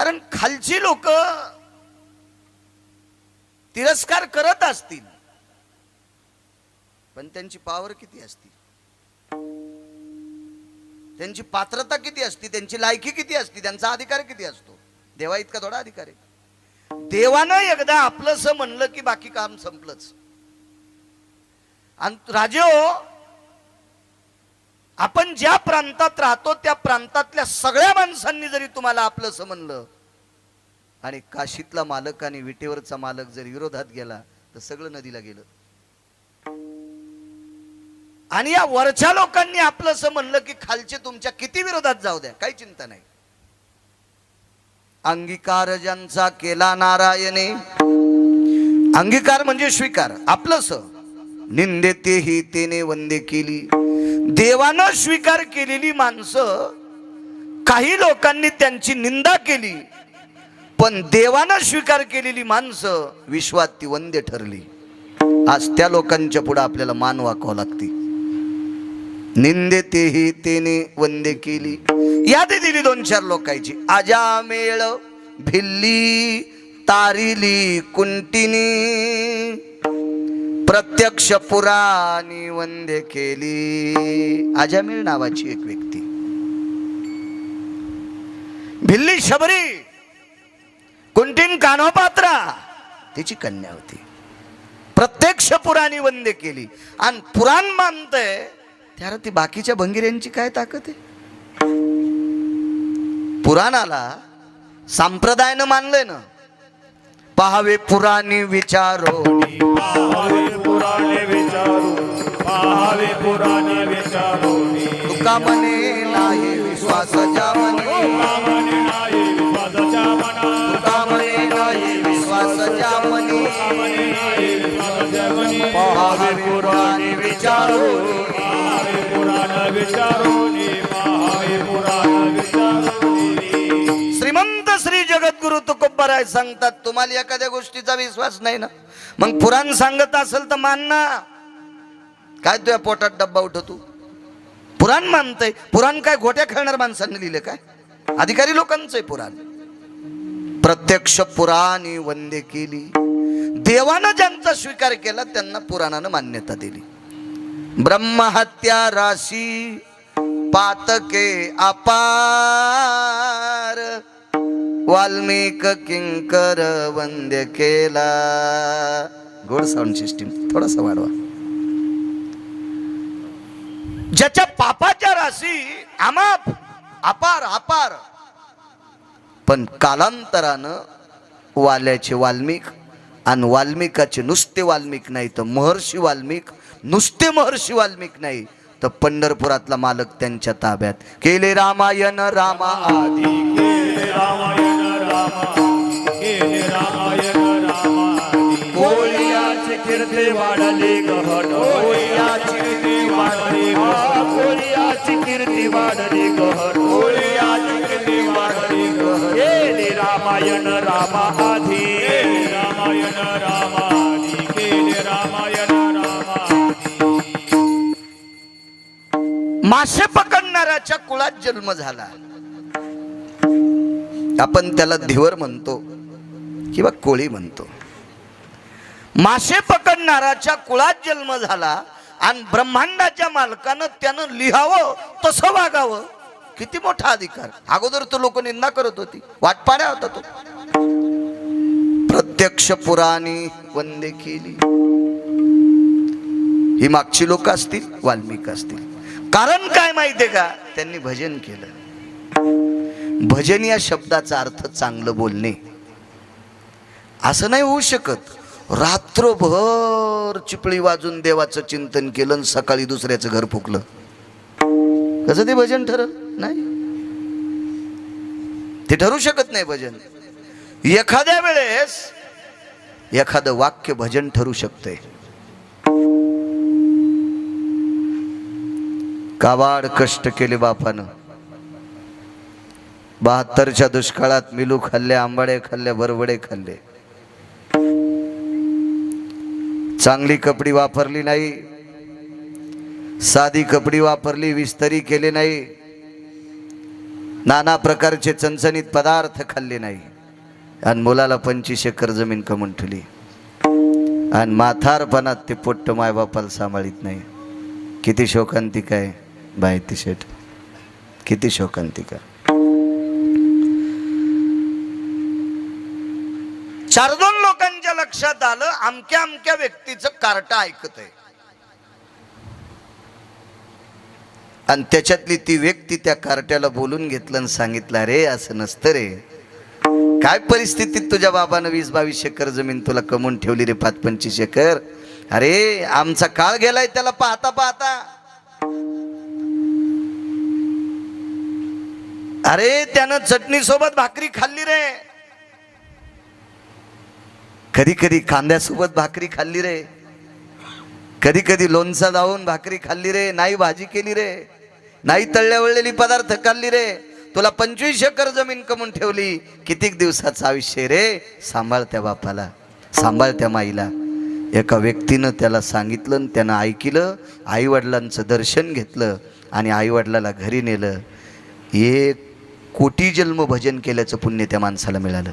कारण खालची लोक तिरस्कार करत असतील, पण त्यांची पावर किती असती, त्यांची पात्रता किती असती, त्यांची लायकी किती असती, त्यांचा अधिकार किती असतो. देवा इतका थोडा अधिकार आहे. देवानं एकदा आपलंस म्हणलं की बाकी काम संपलंच. आणि राजो, आपण ज्या प्रांतात राहतो त्या प्रांतातल्या सगळ्या माणसांनी जरी तुम्हाला आपलंस म्हणलं आणि काशीतला मालक आणि विटेवरचा मालक जर विरोधात गेला तर सगळं नदीला गेलं. आणि या वरच्या लोकांनी आपलंस म्हणलं की खालचे तुमच्या किती विरोधात जाऊ द्या, काही चिंता नाही. अंगीकार ज्यांचा केला नारायणे, अंगीकार म्हणजे स्वीकार, आपलंस निंदे तेही तेने वंदे केली. देवानं स्वीकार केलेली माणसं काही लोकांनी त्यांची निंदा केली, पण देवानं स्वीकार केलेली माणसं विश्वात ती वंद्य ठरली. आज त्या लोकांच्या पुढे आपल्याला मान वाकावं लागते. निंदे तेही तेने वंदे केली. यादी दिली 2-4 लोकांची. आजामेळ भिल्ली तारिली कुंटिनी, प्रत्यक्ष पुराणी वंदे केली. आजामेळ नावाची एक व्यक्ती, भिल्ली शबरी, कुंटीन कानोपात्रा तिची कन्या होती. प्रत्यक्ष पुराणी वंदे केली. आणि पुराण मानतंय त्याला ती बाकीच्या भंगिऱ्यांची काय ताकद आहे. पुराणाला संप्रदायानं मानलंय ना. पाहावे पुराणी विचारो, पाहावे पुराणे विचारू, पाहावे पुराणे विचारू. तुका म्हणे नाही विश्वास जामनी, तुका म्हणे नाही विश्वासाच्या मना, तुका म्हणे नाही विश्वास जामनी. पाहावे पुराणे विचारू, पाहावे पुराण विचारू, पाहावे पुराण विचारू. श्रीमंत श्री जगद्गुरु तुकोबाराय सांगतात, तुम्हाला एखाद्या गोष्टीचा विश्वास नाही ना, मग पुराण सांगत असेल तर मान ना. काय तुझ्या पोटात डब्बा उठतो, पुराण मानतय. पुराण काय घोट्या खेळणार माणसांनी लिहिले काय, अधिकारी लोकांचं आहे पुराण. प्रत्यक्ष पुराणी वंदे केली. देवानं ज्यांचा स्वीकार केला त्यांना पुराणानं मान्यता दिली. ब्रह्महत्या राशी पातके अपार, वाल्मिक किंकर वंद्य केला. गोड साऊंड सिस्टीम थोडासा वाढवा. ज्याच्या पापाच्या राशी अमाप अपार अपार, पण कालांतरानं वाल्याचे वाल्मिक आणि वाल्मिकाचे नुसते वाल्मिक नाही तर महर्षी वाल्मिक, नुसते महर्षी वाल्मिक नाही तर पंढरपुरातला मालक त्यांच्या ताब्यात. केले रामायण रामा आदी, केले रामायण रामा, केले रामायण रामा. कोळियाची कीर्ती वाढली गहन, कोळियाची कीर्ती वाढली गहन, कोळियाची कीर्ती वाढली गहन, कोळियाची कीर्ती वाढली गहन. केले रामायण रामा आधी, केले रामायण रामा आधी, केले रामायण रामा आधी. मासे पकडणाऱ्याच्या कुळात जन्म झाला. आपण त्याला धिवर म्हणतो किंवा कोळी म्हणतो. मासे पकडणाऱ्याच्या कुळात जन्म झाला आणि ब्रह्मांडाच्या मालकानं त्यानं लिहावं तसं वागावं. किती मोठा अधिकार. अगोदर तो लोक निंदा करत होती, वाटपाड्या होता तो. प्रत्यक्ष पुराणी वंदे केली. ही मागची लोक असतील, वाल्मिक असतील. कारण काय माहितीये का, त्यांनी भजन केलं. भजन या शब्दाचा अर्थ चांगलं बोलणे. असं नाही होऊ शकत रात्रभर चिपळी वाजून देवाचं चिंतन केलं आणि सकाळी दुसऱ्याचं घर फुकलं. कसं ते भजन ठरल? नाही, ते ठरू शकत नाही भजन. एखाद्या वेळेस एखादं वाक्य भजन ठरू शकतंय. काबाड कष्ट केले बापानं. 72च्या दुष्काळात मिलू खाल्ले, आंबाडे खाल्ले, बरबडे खाल्ले. चांगली कपडी वापरली नाही, साधी कपडी वापरली, विस्तरी केले नाही. नाना प्रकारचे चणचणीत पदार्थ खाल्ले नाही आणि मुलाला 25 एकर जमीन कमवून ठेवली आणि म्हातारपणात ते पोट्ट मायबापाला सांभाळीत नाही. किती शोकांतिका आहे बायती शेठ, किती शोकांतिका. 4-2 लोकांच्या लक्षात आलं अमक्या अमक्या व्यक्तीचं कार्ट ऐकत आहे आणि त्याच्यातली ती व्यक्ती त्या कार्ट्याला बोलून घेतलं आणि सांगितलं, रे असं नसतं रे, काय परिस्थितीत तुझ्या बाबानं 20-22 एकर जमीन तुला कमवून ठेवली रे, 5-25 एकर. अरे आमचा काळ गेलाय त्याला पाहता पाहता. अरे त्यानं चटणी सोबत भाकरी खाल्ली रे, कधी कधी कांद्यासोबत भाकरी खाल्ली रे, कधी कधी लोणचं लावून भाकरी खाल्ली रे, नाही भाजी केली रे, नाही तळल्या वळलेली पदार्थ खाल्ली रे. तुला 25 एकर जमीन कमवून ठेवली, कितीक दिवसाचं आयुष्य रे. सांभाळ त्या बापाला, सांभाळ त्या माईला. एका व्यक्तीनं त्याला सांगितलं आणि त्यानं ऐकलं, आईवडिलांचं दर्शन घेतलं आणि आईवडिलाला घरी नेलं. 1 कोटी जन्म भजन केल्याचं पुण्य त्या माणसाला मिळालं.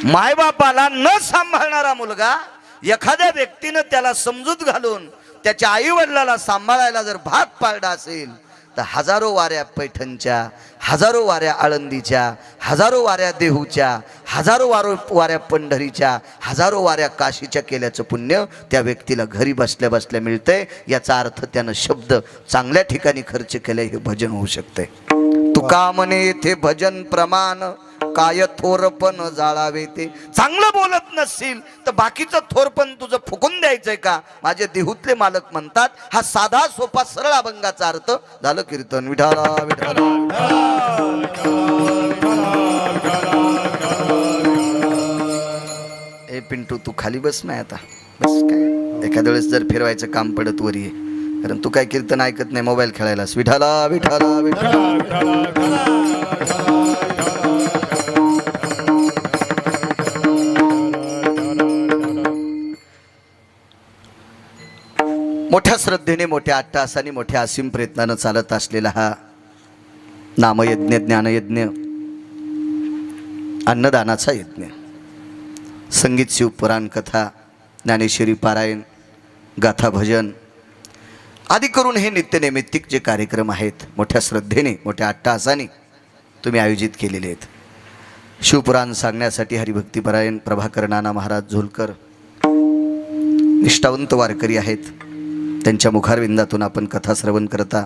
मायबापाला न सांभाळणारा मुलगा एखाद्या व्यक्तीनं त्याला समजूत घालून त्याच्या आई वडिलाला सांभाळायला जर भाग पाडला असेल तर हजारो वाऱ्या पैठणच्या, हजारो वाऱ्या आळंदीच्या, हजारो वाऱ्या देहूच्या, हजारो वाऱ्या पंढरीच्या, हजारो वाऱ्या काशीच्या केल्याचं पुण्य त्या व्यक्तीला घरी बसल्या बसल्या मिळतंय. याचा अर्थ त्यानं शब्द चांगल्या ठिकाणी खर्च केले, हे भजन होऊ शकते. तुका म्हणे येथे भजन प्रमाण काय थोरपण जाळावे ते. चांगलं बोलत नसशील तर बाकीचं थोरपण तुझं फुकून द्यायचंय का. माझे देहूतले मालक म्हणतात, हा साधा सोपा सरळ अभंगाचा अर्थ झालं कीर्तन. विठाला विठाला. ए पिंटू तू खाली बस नाही आता, बस काय एखाद्या वेळेस जर फिरवायचं काम पडत वरी आहे, कारण तू काय कीर्तन ऐकत नाही, मोबाईल खेळायलास. विठाला विठाला विठाला. मोठ्या श्रद्धेने, मोठ्या अट्टहासाने, मोठ्या असीम प्रयत्नानं चालत असलेला हा नामयज्ञ, ज्ञानयज्ञ, अन्नदानाचा यज्ञ, संगीत, शिवपुराण, कथा, ज्ञानेश्वरी पारायण, गाथा, भजन आदी करून हे नित्यनैमित्तिक जे कार्यक्रम आहेत मोठ्या श्रद्धेने, मोठ्या अट्टहासाने तुम्ही आयोजित केलेले आहेत. शिवपुराण सांगण्यासाठी हरिभक्तीपरायण प्रभाकर नाना महाराज झोलकर निष्ठावंत वारकरी आहेत. त्यांच्या मुखारविंदातून आपण कथा श्रवण करता.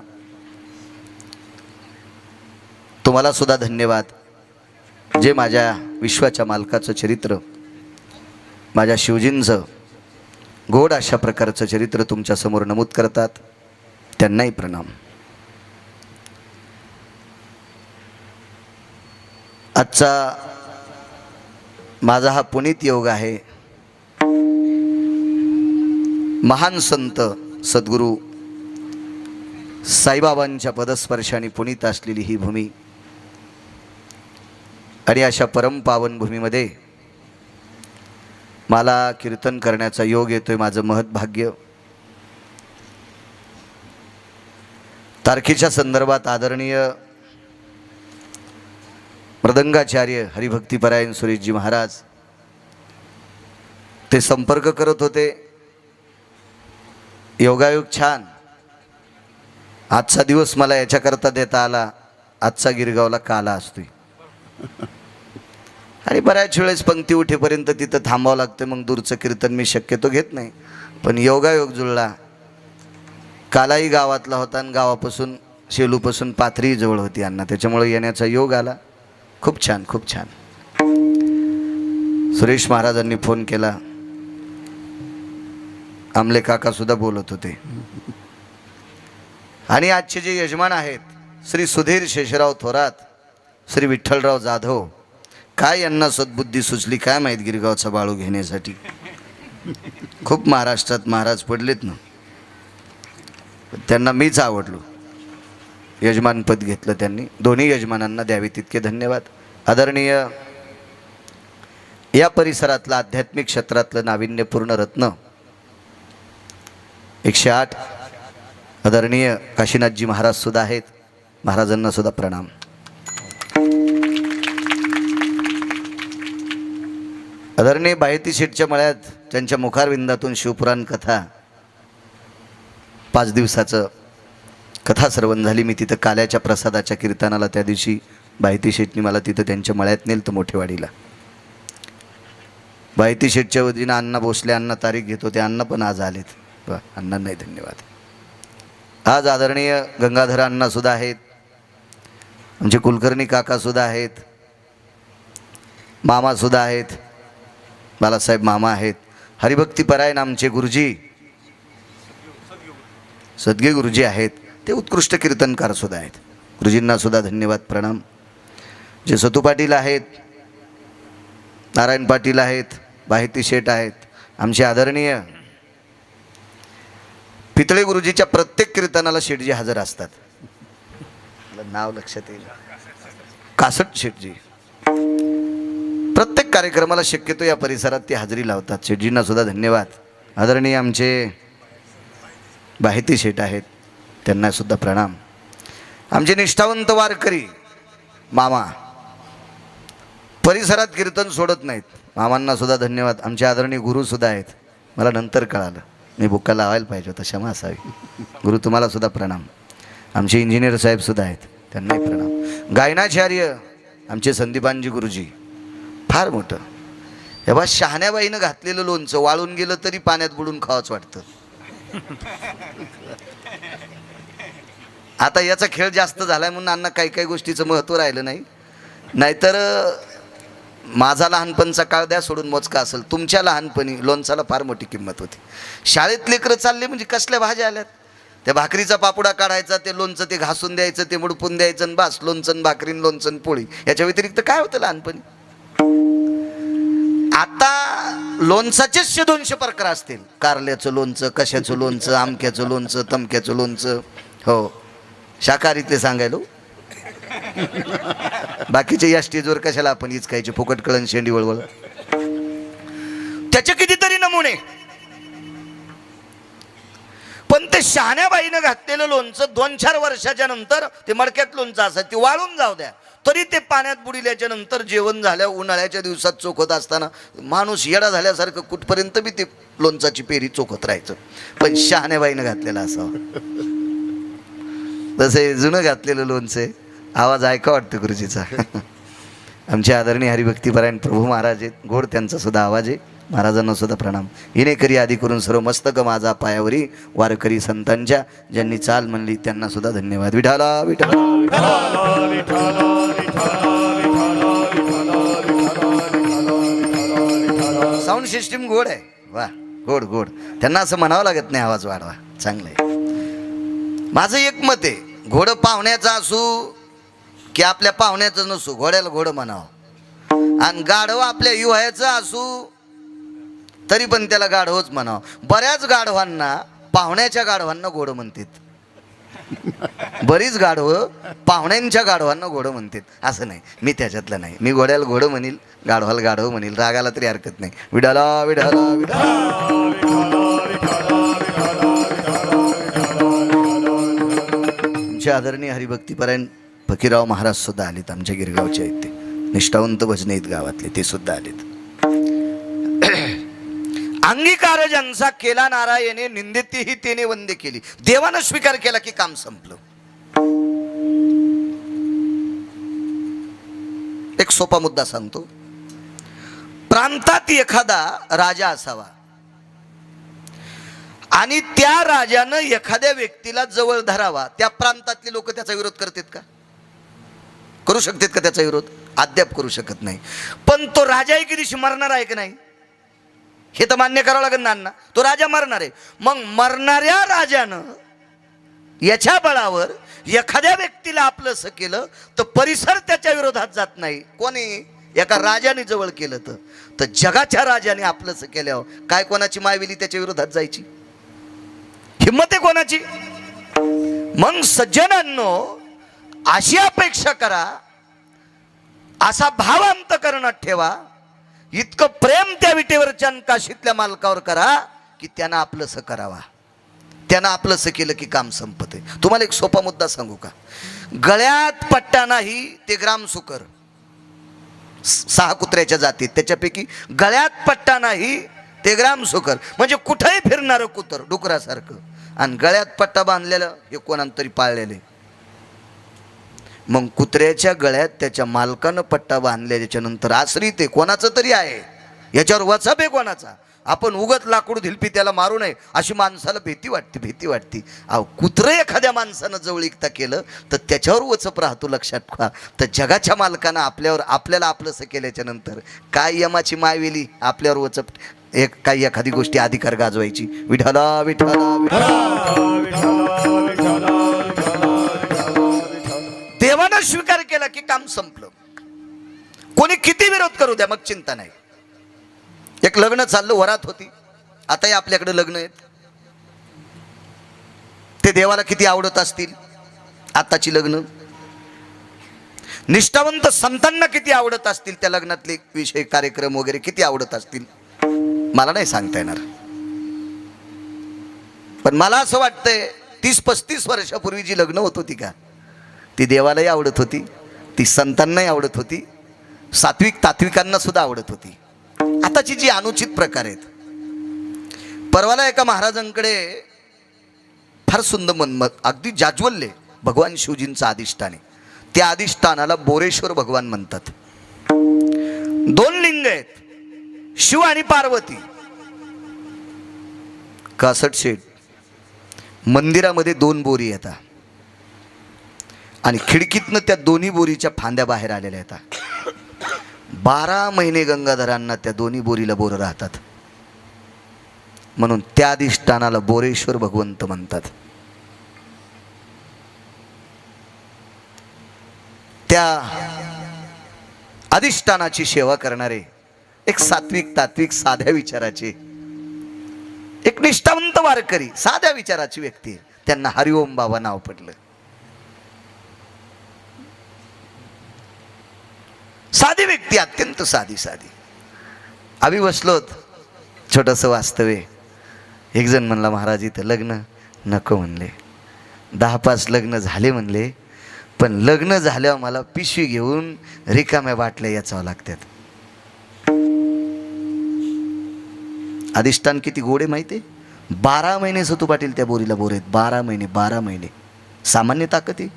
तुम्हाला सुद्धा धन्यवाद, जे माझ्या विश्वाच्या मालकाचं चरित्र, माझ्या शिवजींचं गोड अशा प्रकारचं चरित्र तुमच्यासमोर नमूद करतात, त्यांनाही प्रणाम. आजचा माझा हा पुनीत योग आहे. महान संत सद्गुरू साईबाबांच्या पदस्पर्शाने पुनीत असलेली ही भूमी आणि अशा परमपावन भूमीमध्ये मला कीर्तन करण्याचा योग येतोय. माझं महत् भाग्य. तारखेच्या संदर्भात आदरणीय मृदंगाचार्य हरिभक्तीपरायण सुरेशजी महाराज ते संपर्क करत होते. योगायोग छान. आजचा दिवस मला याच्याकरता देता आला, आजचा गिरगावला काला असतोय आणि बऱ्याच वेळेस पंक्ती उठेपर्यंत तिथं थांबावं लागतं, मग दूरचं कीर्तन मी शक्यतो घेत नाही. पण योगायोग जुळला. कालाही गावातला होता आणि गावापासून शेलूपासून पाथरी जवळ होती अण्णा, त्याच्यामुळे येण्याचा योग आला. खूप छान, खूप छान. सुरेश महाराजांनी फोन केला, आमले काका सुद्धा बोलत होते. आणि आजचे जे यजमान आहेत श्री सुधीर शेषराव थोरात, श्री विठ्ठलराव जाधव, काय यांना सद्बुद्धी सुचली काय माहीत गिरगावचा बाळू घेण्यासाठी. खूप महाराष्ट्रात महाराज पडलेत ना, त्यांना मीच आवडलो. यजमानपद घेतलं त्यांनी. दोन्ही यजमानांना द्यावे तितके धन्यवाद. आदरणीय या परिसरातलं आध्यात्मिक क्षेत्रातलं नाविन्यपूर्ण रत्न 108 आदरणीय काशीनाथजी महाराज सुद्धा आहेत, महाराजांना सुद्धा प्रणाम. आदरणीय बायती शेठच्या मळ्यात त्यांच्या मुखारविंदातून शिवपुराण कथा 5 दिवसाचं कथा श्रवण झाली. मी तिथं काल्याच्या प्रसादाच्या कीर्तनाला त्या दिवशी बायती शेठनी मला तिथं त्यांच्या मळ्यात नेलं तर मोठेवाडीला. बायती शेठच्या वतीनं अण्णा भोसले अण्णा तारीख घेत होते, अण्णा पण आज आलेत. वा, अण्णांनाही धन्यवाद. आज आदरणीय गंगाधर अण्णा सुद्धा आहेत, आमचे कुलकर्णी काका सुद्धा आहेत, मामा सुद्धा आहेत, बालासाहेब मामा आहेत, हरिभक्तीपरायण आमचे गुरुजी सदगे गुरुजी आहेत, ते उत्कृष्ट कीर्तनकार सुद्धा आहेत. गुरुजींना सुद्धा धन्यवाद प्रणाम. जे सतू पाटील आहेत, नारायण पाटील आहेत, बाहिती शेठ आहेत, आमचे आदरणीय पितळे गुरुजीच्या प्रत्येक कीर्तनाला शेठजी हजर असतात. नाव लक्षात येईल, कासट शेठजी. प्रत्येक कार्यक्रमाला शक्यतो या परिसरात ते हजेरी लावतात. शेठजींना सुद्धा धन्यवाद. आदरणीय आमचे बाहिती शेठ आहेत, त्यांना सुद्धा प्रणाम. आमचे निष्ठावंत वारकरी मामा परिसरात कीर्तन सोडत नाहीत, मामांना सुद्धा धन्यवाद. आमचे आदरणीय गुरु सुद्धा आहेत, मला नंतर कळालं, मी बुक्का लावायला पाहिजे होता, क्षमा असावी. गुरु तुम्हाला सुद्धा प्रणाम. आमचे इंजिनियर साहेब सुद्धा आहेत, त्यांनाही प्रणाम. गायनाचार्य आमचे संदीपानजी गुरुजी फार मोठं. हे बा शहाण्याबाईनं घातलेलं लोणचं वाळून गेलं तरी पाण्यात बुडून खावंच वाटतं. आता याचा खेळ जास्त झालाय म्हणून अण्णा काही काही गोष्टीचं महत्त्व राहिलं नाही. नाहीतर माझा लहानपणचा काळ द्या सोडून मोजका असेल, तुमच्या लहानपणी लोणचाला फार मोठी किंमत होती. शाळेत लेकरं चालले म्हणजे कसल्या भाज्या आल्यात, त्या भाकरीचा पापुडा काढायचा, ते लोणचं ते घासून द्यायचं, ते मुडपून द्यायचं आणि बस लोणचं भाकरीन लोणचं पोळी. याच्या व्यतिरिक्त काय होतं लहानपणी? आता लोणचाचेच 200 प्रकार असतील. कारल्याचं लोणचं, कशाचं लोणचं, आमक्याचं लोणचं, तमक्याचं लोणचं. हो, शाकाहारीतले सांगायलो. बाकीचे या स्टेजवर कशाला आपण इचकायचे, फुकट कळण शेंडी वळवळ. त्याचे कितीतरी नमुने. पण ते शहाण्याबाईनं घातलेलं लोणचं 2-4 वर्षाच्या नंतर ते मडक्यात लोणचं असायचं, ते वाळून जाऊ द्या तरी ते पाण्यात बुडिल्याच्या नंतर जेवण झाल्या उन्हाळ्याच्या दिवसात चोखत असताना माणूस येडा झाल्यासारखं कुठपर्यंत बी ते लोणचाची पेरी चोखत राहायचं. पण शहाण्याबाईनं घातलेलं असावं. तसे जुनं घातलेलं लोणचं आवाज ऐका वाटतं गुरुजीचा. आमचे आदरणीय हरिभक्तीपरायण प्रभू महाराज आहेत, गोड त्यांचा सुद्धा आवाज आहे. महाराजांना सुद्धा प्रणाम. हिने करी आदी करून सर्व मस्तक माझा पायावरी, वारकरी संतांच्या ज्यांनी चाल म्हणली त्यांना सुद्धा धन्यवाद. विठाला विठाला साऊंड सिस्टीम गोड आहे, वा गोड गोड. त्यांना असं म्हणावं लागत नाही आवाज वाढवा, चांगलं आहे. माझं एक मत आहे, घोडं पाहुण्याचं असू की आपल्या पाहुण्याचं नसू, घोड्याला घोडं म्हणावं. आणि गाढव आपल्या युवायाचं असू तरी पण त्याला गाढवच म्हणावं. बऱ्याच गाढवांना पाहुण्याच्या गाढवांना घोडं म्हणतात, बरीच गाढवं पाहुण्यांच्या गाढवांना घोडं म्हणतात. असं नाही, मी त्याच्यातलं नाही. मी घोड्याला घोडं म्हणील, गाढवाला गाढव म्हणील, रागाला तरी हरकत नाही. विडाला विडाला विडाला. तुमचे आदरणीय हरिभक्तीपरायण फकीरराव महाराज सुद्धा आलेत, आमच्या गिरगावचे आहेत. ते निष्ठावंत भजने आहेत गावातले, ते सुद्धा आलेत. अंगीकार ज्यांचा केला नारायणे, निंदितीही तेने वंदे केली. देवानं स्वीकार केला की काम संपलं. एक सोपा मुद्दा सांगतो. प्रांतात एखादा राजा असावा आणि त्या राजानं एखाद्या व्यक्तीला जवळ धरावा, त्या प्रांतातले लोक त्याचा विरोध करतात का? करू शकतात का त्याचा विरोध? अद्याप करू शकत नाही. पण तो राजा एके दिवशी मरणार आहे की नाही हे तर मान्य करावं लागेल ना. तो राजा मरणार आहे. मग मरणाऱ्या राजानं याच्या बळावर एखाद्या व्यक्तीला आपलंसं केलं तर परिसर त्याच्या विरोधात जात नाही. कोणी एका राजाने जवळ केलं तर जगाच्या राजाने आपलंसं केल्यावर काय कोणाची मायविली त्याच्या विरोधात जायची हिम्मत आहे कोणाची? मग सज्जनांनो, अशी अपेक्षा करा, असा भाव अंतकरणात ठेवा, इतकं प्रेम त्या विटेवरच्या काशीतल्या मालकावर करा की त्यांना आपलंसं करावा. त्यानं आपलंसं केलं की काम संपते. तुम्हाला एक सोपा मुद्दा सांगू का? गळ्यात पट्टा नाही ते ग्रामसुकर. 6 कुत्र्याच्या जातीत त्याच्यापैकी गळ्यात पट्टा नाही ते ग्रामसुकर, म्हणजे कुठेही फिरणारं कुत्र डुकरासारखं. आणि गळ्यात पट्टा बांधलेलं हे कोणातरी पाळलेले. मग कुत्र्याच्या गळ्यात त्याच्या मालकानं पट्टा बांधल्याच्या नंतर आसरी ते कोणाचं तरी आहे, याच्यावर वचप आहे कोणाचा. आपण उगत लाकूड धिलपी त्याला मारू नये अशी माणसाला भीती वाटते. अहो कुत्रं एखाद्या माणसानं जवळीकता केलं तर त्याच्यावर वचप राहतो. लक्षात ठेवा. तर जगाच्या मालकानं आपल्याला आपलंसं केल्याच्या नंतर काय यमाची मायवेली आपल्यावर वचप काही एखादी गोष्टी अधिकार गाजवायची. विठ्ठला विठ्ठला देवानं स्वीकार केला की काम संपलं. कोणी किती विरोध करू द्या, मग चिंता नाही. एक लग्न चाललं, वरात होती. आताही आपल्याकडे लग्न आहेत. ते देवाला किती आवडत असतील आताची लग्न. निष्ठावंत संतांना किती आवडत असतील त्या लग्नातले विषय कार्यक्रम वगैरे किती आवडत असतील मला नाही सांगता येणार. पण मला असं वाटतंय 30-35 वर्षापूर्वी जी लग्न होत होती का, ती देवालाही आवडत होती, ती संतांनाही आवडत होती, सात्विक तात्विकांना सुद्धा आवडत होती. आताची जी अनुचित प्रकार आहेत. परवाला एका महाराजांकडे फार सुंदर मनमत अगदी जाज्वल्य भगवान शिवजींचं अधिष्ठान आहे. त्या अधिष्ठानाला बोरेश्वर भगवान म्हणतात. 2 लिंग आहेत, शिव आणि पार्वती. कासट शेठ मंदिरामध्ये 2 बोरी येतात आणि खिडकीतनं त्या दोन्ही बोरीच्या फांद्या बाहेर आलेल्या येतात. 12 महिने गंगाधरांना त्या दोन्ही बोरीला बोरं राहतात. म्हणून त्या अधिष्ठानाला बोरेश्वर भगवंत म्हणतात. त्या अधिष्ठानाची सेवा करणारे एक सात्विक तात्विक साध्या विचाराचे एक निष्ठावंत वारकरी, साध्या विचाराची व्यक्ती, त्यांना हरिओम बाबा नाव पडलं. साधी व्यक्ती, अत्यंत साधी. आम्ही बसलोत, छोटंसं वास्तव आहे. एक जण म्हणला महाराज इथं लग्न नको म्हणले. 10-5 लग्न झाले म्हणले, पण लग्न झाल्यावर मला पिशवी घेऊन रिकाम्या बाटल्या याचावं लागतात. अधिष्ठान किती गोडे माहिती आहे. 12 महिने सतू पाटील त्या बोरीला बोर आहेत. 12 महिने सामान्य ताकद आहे.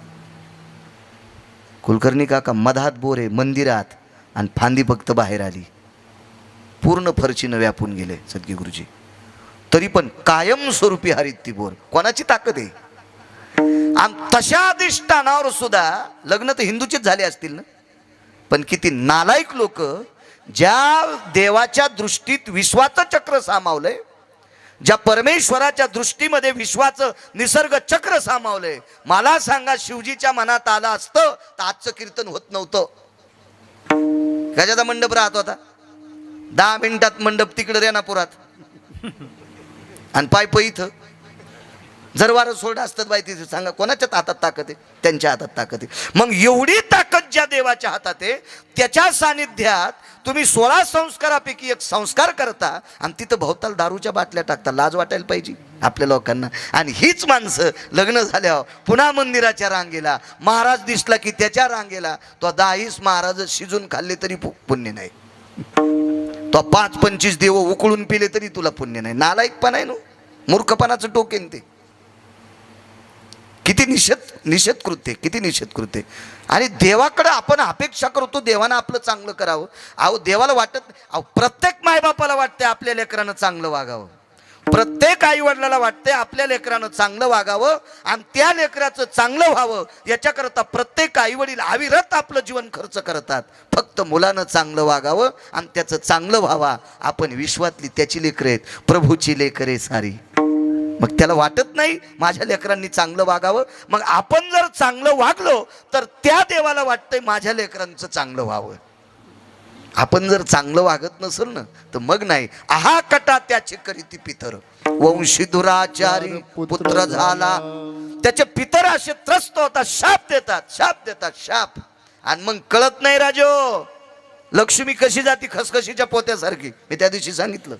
कुलकर्णी काका मधात बोर आहे मंदिरात आणि फांदी फक्त बाहेर आली. पूर्ण फरचीनं व्यापून गेले सद्गी गुरुजी. तरी पण कायमस्वरूपी हरित ती बोर. कोणाची ताकद आहे. आणि तशा अधिष्ठानावर सुद्धा लग्न तर हिंदूचेच झाले असतील ना, पण किती नालायक लोक ज्या देवाच्या दृष्टीत विश्वाचं चक्र सामावलंय, ज्या परमेश्वराच्या दृष्टीमध्ये विश्वाचं निसर्ग चक्र सामावलंय. मला सांगा शिवजीच्या मनात आलं असतं तर आजचं कीर्तन होत नव्हतं. गजाचा मंडप राहत होता, 10 मिनिटात मंडप तिकडे रेणापुरात आणि पायप इथं. जर वारं सोडं असतात बाई तिथे सांगा कोणाच्या हातात ताकद आहे? त्यांच्या हातात ताकद आहे. मग एवढी ताकद ज्या देवाच्या हातात आहे त्याच्या सानिध्यात तुम्ही 16 संस्कारापैकी एक संस्कार करता आणि तिथं भोवताल दारूच्या बाटल्या टाकता. लाज वाटायला पाहिजे आपल्या लोकांना. आणि हीच माणसं लग्न झाल्यावर पुन्हा मंदिराच्या रांगेला महाराज दिसला की त्याच्या रांगेला तो 10 महाराज शिजून खाल्ले तरी पुण्य नाही, तो 5-25 देव उकळून पिले तरी तुला पुण्य नाही. नालायकपणा आहे ना, मूर्खपणाचं टोकेन ते. किती निषेध कृत्य. आणि देवाकडे आपण अपेक्षा करतो देवानं आपलं चांगलं करावं. अहो देवाला वाटत, अहो प्रत्येक मायबापाला वाटते आपल्या लेकरानं चांगलं वागावं. प्रत्येक आई वडिलाला वाटते आपल्या लेकरानं चांगलं वागावं आणि त्या लेकराचं चांगलं व्हावं याच्याकरता प्रत्येक आई वडील अविरत आपलं जीवन खर्च करतात. फक्त मुलानं चांगलं वागावं आणि त्याचं चांगलं व्हावा. आपण विश्वातली त्याची लेकरं आहेत, प्रभूची लेकरं आहे सारी. मग त्याला वाटत नाही माझ्या लेकरांनी चांगलं वागावं. मग आपण जर चांगलं वागलो तर त्या देवाला वाटतंय माझ्या लेकरांचं चांगलं व्हावं. आपण जर चांगलं वागत नसेल ना तर मग नाही. आहा कटा त्याचे करीती पितर, वंशी दुराचारी पुत्र झाला. त्याचे पितर असे त्रस्त होतात, शाप देतात. आणि मग कळत नाही राजो, लक्ष्मी कशी जाती खसखशीच्या पोत्यासारखी. मी त्या दिवशी सांगितलं,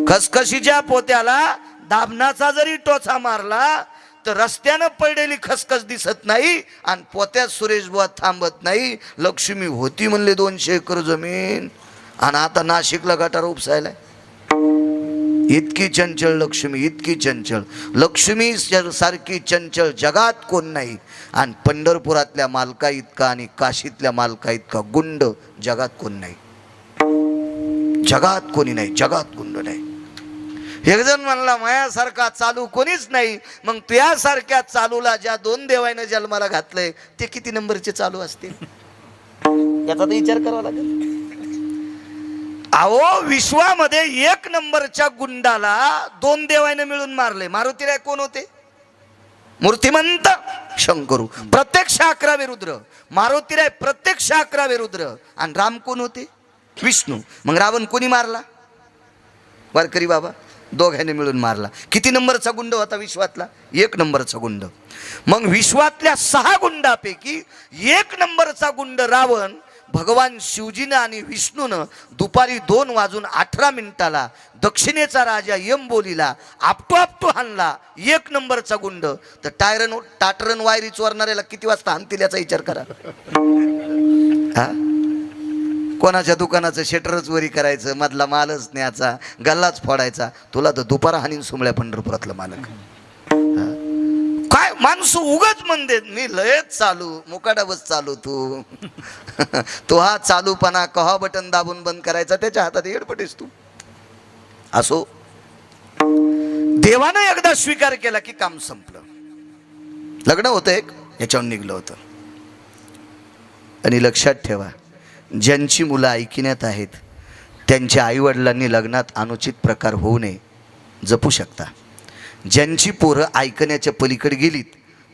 खसखशीच्या पोत्याला दाबनाचा जरी टोचा मारला तर रस्त्यानं पडलेली खसखस दिसत नाही आणि पोत्यात सुरेश बुवा थांबत नाही. लक्ष्मी होती म्हणले 200 एकर जमीन आणि आता नाशिकला गटार उपसायलाय. इतकी चंचल लक्ष्मी, इतकी चंचल लक्ष्मी सारखी चंचल जगात कोण नाही. आणि पंढरपुरातल्या मालका इतका आणि काशीतल्या मालका इतका गुंड जगात कोण नाही. जगात कोणी नाही, जगात गुंड नाही. एक जण म्हणला मायासारखा चालू कोणीच नाही. मग तुझ्यासारख्या चालूला ज्या 2 देवानं जन्माला घातलंय ते किती नंबरचे चालू असतील याचा तर विचार करावा लागेल. अहो विश्वामध्ये 1 नंबरच्या गुंडाला 2 देवानं मिळून मारले. मारुतीराय कोण होते? मूर्तिमंत शंकरू, प्रत्यक्ष 11 रुद्र. मारुतीराय प्रत्यक्ष 11 रुद्र. आणि राम कोण होते? विष्णू. मग रावण कोणी मारला? वारकरी बाबा दोघांनी मिळून मारला. किती नंबरचा गुंड होता विश्वातला? 1 नंबरचा गुंड. मग विश्वातल्या 6 गुंडापैकी 1 नंबरचा गुंड रावण भगवान शिवजीनं आणि विष्णूनं दुपारी 2:18 दक्षिणेचा राजा यमबोलीला आपटू हाणला. 1 नंबरचा गुंड. तर टाटरन वायरी चोरणाऱ्याला किती वाजता हाणतील याचा विचार करा. हा, कोणाच्या दुकानाचं शटरच वरी करायचं, मधला मालच न्यायचा, गल्लाच फोडायचा. तुला तर दुपारा हानीन सुमळ्या पंढरपुरातला मालक. काय माणसं उगाच म्हणते मी लयच चालू, मुकाडावच चालू. तू हा चालूपणा कहा बटन दाबून बंद करायचा, त्याच्या हातात एडपटेस तू. असो, देवानं एकदा स्वीकार केला की काम संपलं. लग्न होतं एक, याच्यावर निघलं होतं. आणि लक्षात ठेवा, ज्यांची मुलं ऐकण्यात आहेत त्यांच्या आईवडिलांनी लग्नात अनुचित प्रकार होऊ नये जपू शकता. ज्यांची पोरं ऐकण्याच्या पलीकडे गेलीत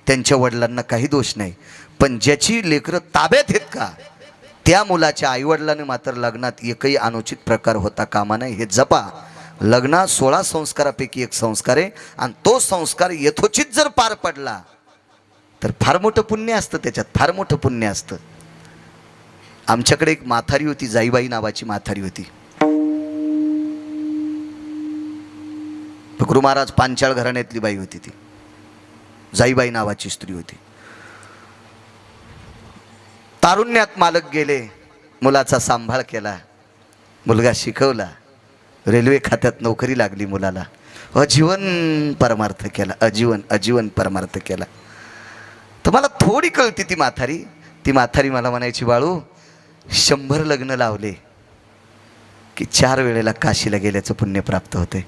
त्यांच्या वडिलांना काही दोष नाही. पण ज्याची लेकरं ताब्यात आहेत का त्या मुलाच्या आईवडिलांनी मात्र लग्नात एकही अनुचित प्रकार होता कामा नये हे जपा. लग्नात 16 संस्कारापैकी एक संस्कार आहे आणि तो संस्कार यथोचित जर पार पडला तर फार मोठं पुण्य असतं, त्याच्यात फार मोठं पुण्य असतं. आमच्याकडे एक म्हातारी होती, जाईबाई नावाची म्हातारी होती. गुरु महाराज पांचाळ घराण्यातली बाई होती. ती जाईबाई नावाची स्त्री होती. तारुण्यात मालक गेले, मुलाचा सांभाळ केला, मुलगा शिकवला, रेल्वे खात्यात नोकरी लागली मुलाला. अजीवन परमार्थ केला, अजीवन परमार्थ केला. तर मला थोडी कळती ती म्हातारी मला म्हणायची, बाळू 100 लग्न लावले की 4 वेळेला काशीला गेल्याचं पुण्य प्राप्त होते.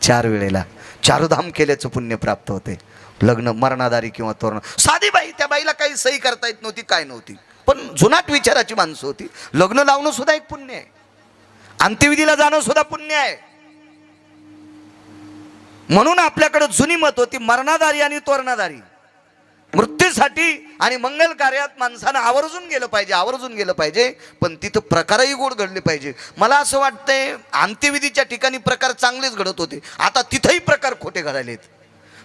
4 वेळेला 4 धाम केल्याचं पुण्य प्राप्त होते. लग्न मरणादारी किंवा तोरण. साधी बाई, त्या बाईला काही सही करता येत नव्हती, काय नव्हती, पण जुनाट विचाराची माणसं होती. लग्न लावणं सुद्धा एक पुण्य आहे, अंत्यविधीला जाणं सुद्धा पुण्य आहे. म्हणून आपल्याकडे जुनी मत होती मरणादारी आणि तोरणादारी. मृत्यूसाठी आणि मंगल कार्यात माणसानं आवर्जून गेलं पाहिजे, पण तिथं प्रकारही गोड घडले पाहिजे. मला असं वाटतंय अंत्यविधीच्या ठिकाणी प्रकार चांगलेच घडत होते, आता तिथेही प्रकार खोटे घडालेत.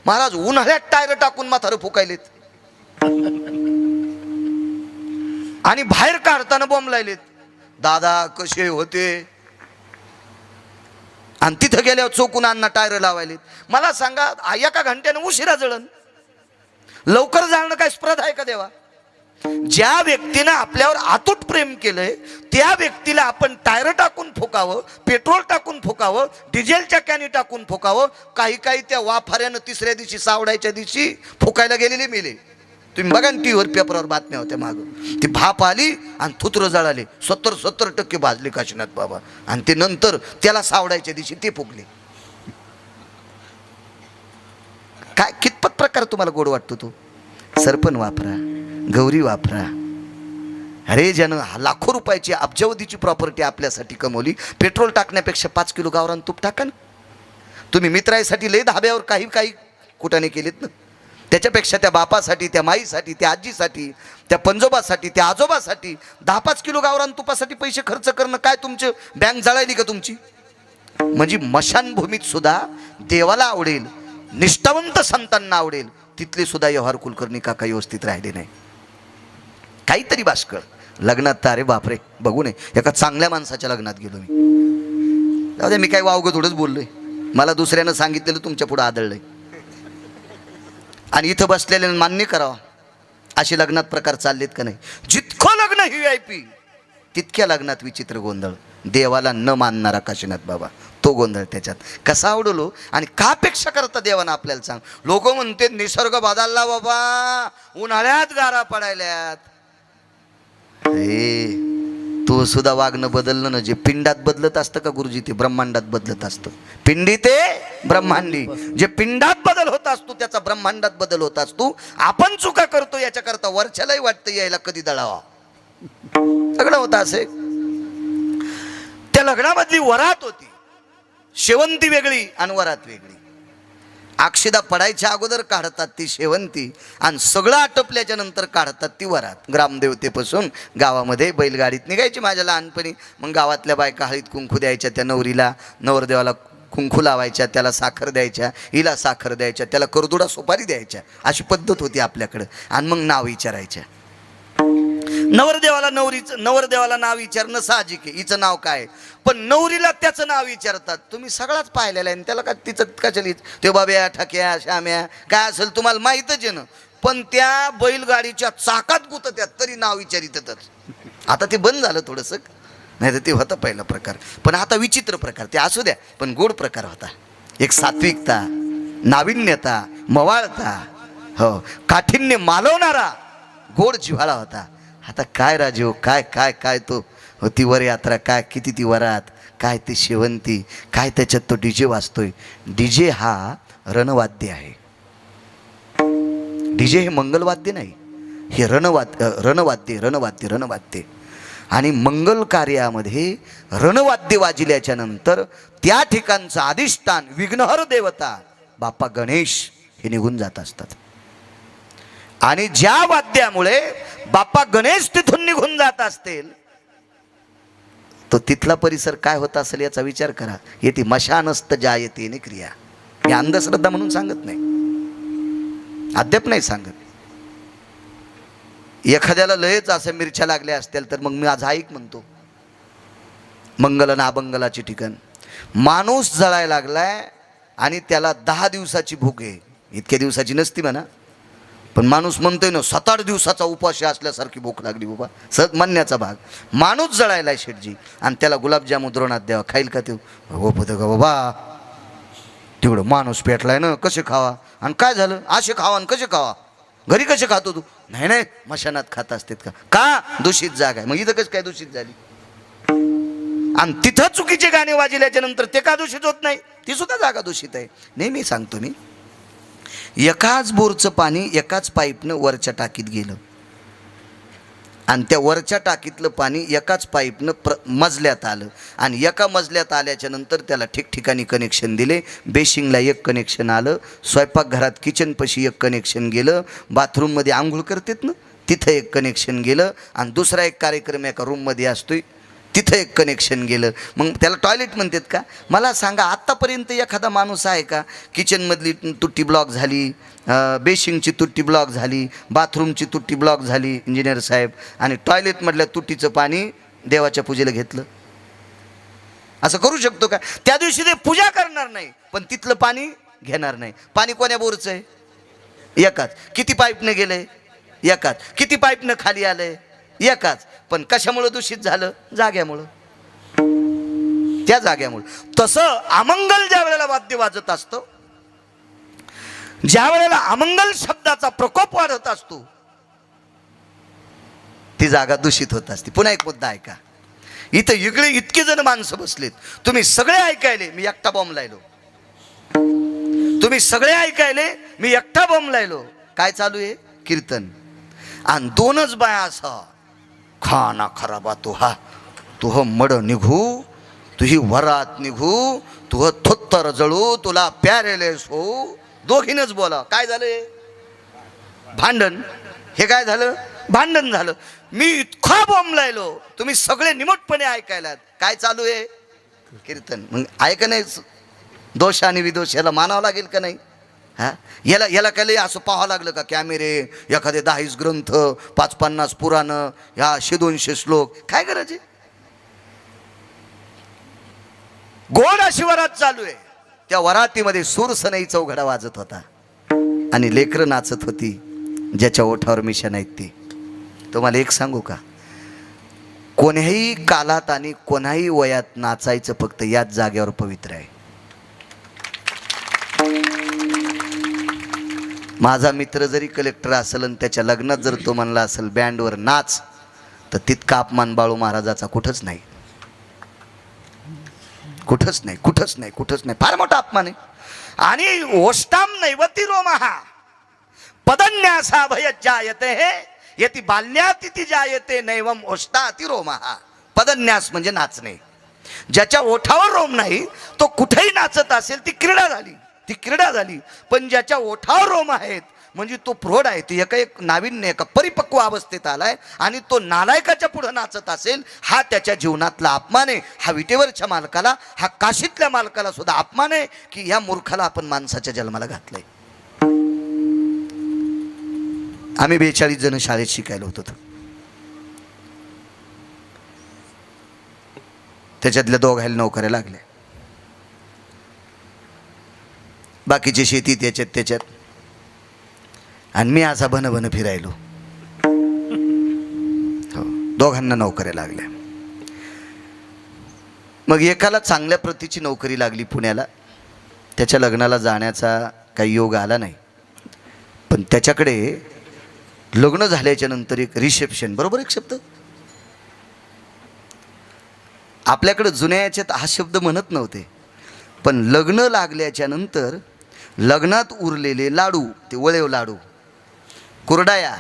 महाराज उन्हाळ्यात टायर टाकून म्हातारं फुकायलेत आणि बाहेर काढताना बॉम्ब लायलेत. दादा कसे होते, आणि तिथं गेल्यावर चोकून अण्णा टायर लावायलेत. मला सांगा, 1 घंट्यानं उशिरा जळण, लवकर जाणं काय स्पर्धा आहे का देवा? ज्या व्यक्तीनं आपल्यावर अतूट प्रेम केलंय त्या व्यक्तीला आपण टायर टाकून फुकावं, पेट्रोल टाकून फुकावं, डिझेलच्या कॅनी टाकून फुकावं. काही त्या वाफाऱ्यानं 3ऱ्या दिवशी सावडायच्या दिवशी फुकायला गेलेले मेले. तुम्ही बघा ना टीव्हीवर पेपरवर बातम्या होत्या मागं. ती भाप आली आणि थुत्र जळाले, 70% भाजले काशीनाथ बाबा. आणि ते नंतर त्याला सावडायच्या दिवशी ते फुकले. काय कितपत प्रकार तुम्हाला गोड वाटतो? तो सरपण वापरा, गौरी वापरा. अरे ज्यानं लाखो रुपयाची अब्जावधीची प्रॉपर्टी आपल्यासाठी कमवली, पेट्रोल टाकण्यापेक्षा 5 किलो गावरान तूप टाका ना. तुम्ही मित्रासाठी लय धाब्यावर काही कुठाने केलेत ना, त्याच्यापेक्षा त्या बापासाठी, त्या माईसाठी, त्या आजीसाठी, त्या पंजोबासाठी, त्या आजोबासाठी 10-5 किलो गावरान तुपासाठी पैसे खर्च करणं काय तुमची बँक जळायली का तुमची? म्हणजे मशानभूमीत सुद्धा देवाला आवडेल, निष्ठावंत संतांना आवडेल, तिथले सुद्धा व्यवहार कुलकर्णी काका व्यवस्थित राहिले नाही. काहीतरी बाष्कळ लग्नात तर अरे बापरे बघू नये. एका चांगल्या माणसाच्या लग्नात गेलो मी. जाऊ दे, मी काय वावगं थोडंच बोललोय. मला दुसऱ्यानं सांगितलेलं तुमच्या पुढे आदळलंय. आणि इथं बसलेले मान्य करावं, असे लग्नात प्रकार चाललेत का नाही? जितकं लग्न VIP तितक्या लग्नात विचित्र गोंधळ. देवाला न मानणारा काशीनाथ बाबा, तो गोंधळ त्याच्यात कसा आवडलो. आणि का अपेक्षा करता देवानं आपल्याला सांग. लोक म्हणते निसर्ग बदलला बाबा, उन्हाळ्यात गारा पडायल्यात. हे तो सुद्धा वागणं बदललं ना. जे पिंडात बदलत असतं का गुरुजी, ते ब्रह्मांडात बदलत असतं. पिंडी ते ब्रह्मांडी. जे पिंडात बदल होत असतो त्याचा ब्रह्मांडात बदल होत असतो. आपण चुका करतो याच्याकरता वरच्यालाही वाटतं यायला कधी दळावा. सगळं होतं असे. त्या लग्नामधली वरात होती, शेवंती वेगळी आणि वरात वेगळी. अक्षदा पडायच्या अगोदर काढतात ती शेवंती, आणि सगळं आटोपल्याच्या नंतर काढतात ती वरात. ग्रामदेवतेपासून गावामध्ये बैलगाडीत निघायची माझ्या लहानपणी. मग गावातल्या बायका हळीत कुंकू द्यायच्या त्या नवरीला, नवरदेवाला कुंकू लावायच्या, त्याला साखर द्यायच्या, हिला साखर द्यायच्या, त्याला करदुडा सुपारी द्यायच्या. अशी पद्धत होती आपल्याकडं. आणि मग नाव विचारायच्या. नवरदेवाला नाव विचारणं साहजिक आहे, हिचं नाव काय. पण नवरीला त्याचं नाव विचारतात. तुम्ही सगळाच पाहिलेलं आहे, आणि त्याला का तिचं कशाला ते बाब्या ठक्या श्याम्या काय असेल तुम्हाला माहीतच आहे ना. पण त्या बैलगाडीच्या चाकात गुतत्यात तरी नाव विचारितच. आता ते बंद झालं थोडंसं, नाही तर ते होता पहिला प्रकार. पण आता विचित्र प्रकार, ते असू द्या पण गोड प्रकार होता. एक सात्विकता, नाविन्यता, मवाळता, हो काठिण्य मालवणारा गोड जिव्हाळा होता. आता काय राजीव, काय काय काय तो होती वर यात्रा, काय किती ती वरात, काय ती शेवंती, काय त्याच्यात तो डीजे वाजतोय. डीजे हा रणवाद्य आहे. डीजे हे मंगलवाद्य नाही, हे रणवाद्य. आणि मंगल कार्यामध्ये रणवाद्य वाजल्याच्या नंतर त्या ठिकाणचं अधिष्ठान विघ्नहर देवता बाप्पा गणेश हे निघून जात असतात. आणि ज्या वाद्यामुळे बाप्पा गणेश तिथून निघून जात असतील, तो तिथला परिसर काय होता असेल याचा विचार करा. येते मशानस्त जायते ने क्रिया. मी अंधश्रद्धा म्हणून सांगत नाही, अद्याप नाही सांगत. एखाद्याला लयच असं मिरच्या लागल्या असतील तर मग मी आज ऐक म्हणतो. मंगल आणि अबंगलाचे ठिकाण. माणूस जळायला लागलाय आणि त्याला 10 दिवसाची भूक आहे. इतक्या दिवसाची नसती म्हणा, पण माणूस म्हणतोय ना 7-8 दिवसाचा उपाशी असल्यासारखी भूक लागली बाबा. सहज म्हणण्याचा भाग. माणूस जळायला शेटजी, आणि त्याला गुलाबजाम द्रोणात द्यावा, खाईल का ते? हो पद का बाबा, तेवढं माणूस पेटलाय ना, कसे खावा. आणि काय झालं, असे खावा आणि कसे खावा, घरी कसे खातो तू? नाही नाही मशानात खात असतात का दूषित जागा आहे. मग इथं कसं काय दूषित झाली? आणि तिथं चुकीचे गाणे वाजल्याच्या नंतर ते का दूषित होत नाही? ती सुद्धा जागा दूषित आहे. नेहमी सांगतो मी, एकाच बोरचं पाणी एकाच पाईपनं वरच्या टाकीत गेलं, आणि त्या वरच्या टाकीतलं पाणी एकाच पाईपनं मजल्यात आलं, आणि एका मजल्यात आल्याच्या नंतर त्याला ठिकठिकाणी कनेक्शन दिले. बेसिंगला एक कनेक्शन आलं, स्वयंपाकघरात किचनपाशी एक कनेक्शन गेलं, बाथरूममध्ये आंघोळ करतात ना तिथं एक कनेक्शन गेलं, आणि दुसरा एक कार्यक्रम एका रूममध्ये असतोय तिथं एक कनेक्शन गेलं. मग त्याला टॉयलेट म्हणतात का? मला सांगा, आत्तापर्यंत एखादा माणूस आहे का किचनमधली तुट्टी ब्लॉक झाली, बेसिंगची तुट्टी ब्लॉक झाली, बाथरूमची तुट्टी ब्लॉक झाली इंजिनियर साहेब, आणि टॉयलेटमधल्या तुट्टीचं पाणी देवाच्या पूजेला घेतलं? असं करू शकतो का? त्या दिवशी ते पूजा करणार नाही पण तिथलं पाणी घेणार नाही. पाणी कोण्या बोरचं आहे? एकाच. किती पाईपनं गेलंय? एकाच. किती पाईपनं खाली आलंय? एकाच. पण कशामुळं दूषित झालं? जाग्यामुळं, त्या जाग्यामुळं. तसं अमंगल ज्या वेळेला वाद्य वाजत असतं, ज्या वेळेला अमंगल शब्दाचा प्रकोप वाढत असतो, ती जागा दूषित होत असते. पुन्हा एक मुद्दा ऐका. इथं इतके जण माणसं बसलेत, तुम्ही सगळे ऐकायले, मी एकटा बॉम्ब लायलो. तुम्ही सगळे ऐकायले, मी एकटा बॉम्ब लायलो. काय चालू आहे? कीर्तन. आणि 2च बाया असा खाना खराबा तुहा, तुह मड निघू, तुही वरात निघू, तुह थोत्तर जळू, तुला प्यारेलेस हो. दोघीनच बोला. काय झालं? भांडण. हे काय झालं? भांडण झालं. मी इतका बॉम्ब लायलो, तुम्ही सगळे निमटपणे ऐकायलात. काय चालू आहे? कीर्तन. मग ऐका नाही, दोष आणि विदोष याला मानावं लागेल का नाही? हा, याला काय असं पाहावं लागलं का? कॅमेरे, एखादे 10 ग्रंथ, 550 पुराणं, ह्या 100-200 श्लोक, काय करायचे? गोड अशी वरात चालू आहे, त्या वरातीमध्ये सूरसनई चौघडा वाजत होता आणि लेकरं नाचत होती ज्याच्या ओठावर मिशन आहेत ती. तुम्हाला एक सांगू का, कोण्याही कालात आणि कोणाही वयात नाचायचं फक्त याच जागेवर पवित्र आहे. माझा मित्र जरी कलेक्टर असेल आणि त्याच्या लग्नात जर तो म्हणला असेल बँडवर नाच, तर तितका अपमान बाळू महाराजाचा कुठंच नाही, कुठंच नाही, कुठंच नाही, कुठंच नाही. फार मोठा अपमान आहे. आणि ओष्टाम नैवती रोमहा पदन्यासा भयजायते हे यती बाल्यातिथी जायते नैवम ओष्टाति रोमहा. पदन्यास म्हणजे नाचणे. ज्याच्या ओठावर रोम नाही तो कुठेही नाचत असेल ती क्रीडा झाली, ती क्रीडा झाली. पण ज्याच्या ओठावर रोम आहेत म्हणजे तो प्रौढ आहे, ती एक नाविन्य, एका परिपक्व अवस्थेत आलाय आणि तो नालायकाच्या पुढे नाचत असेल, हा त्याच्या जीवनातला अपमान आहे. हा विटेवरच्या मालकाला, हा काशीतल्या मालकाला सुद्धा अपमान आहे की ह्या मूर्खाला आपण माणसाच्या जन्माला घातलंय. आम्ही 42 जण शाळेत शिकायला होतो, त्याच्यातल्या दोघायला नोकऱ्या लागल्या, बाकीची शेती त्याच्यात, आणि मी असा भन फिरायलो. हो, दोघांना नोकऱ्या लागल्या. मग एकाला चांगल्या प्रतीची नोकरी लागली पुण्याला, त्याच्या लग्नाला जाण्याचा काही योग आला नाही. पण त्याच्याकडे लग्न झाल्याच्या नंतर एक रिसेप्शन, बरोबर एक शब्द आपल्याकडे जुन्या याच्यात हा शब्द म्हणत नव्हते, पण लग्न लागल्याच्या नंतर लग्नात उरलेले लाडू, ते वळेव लाडू, कुरडाया,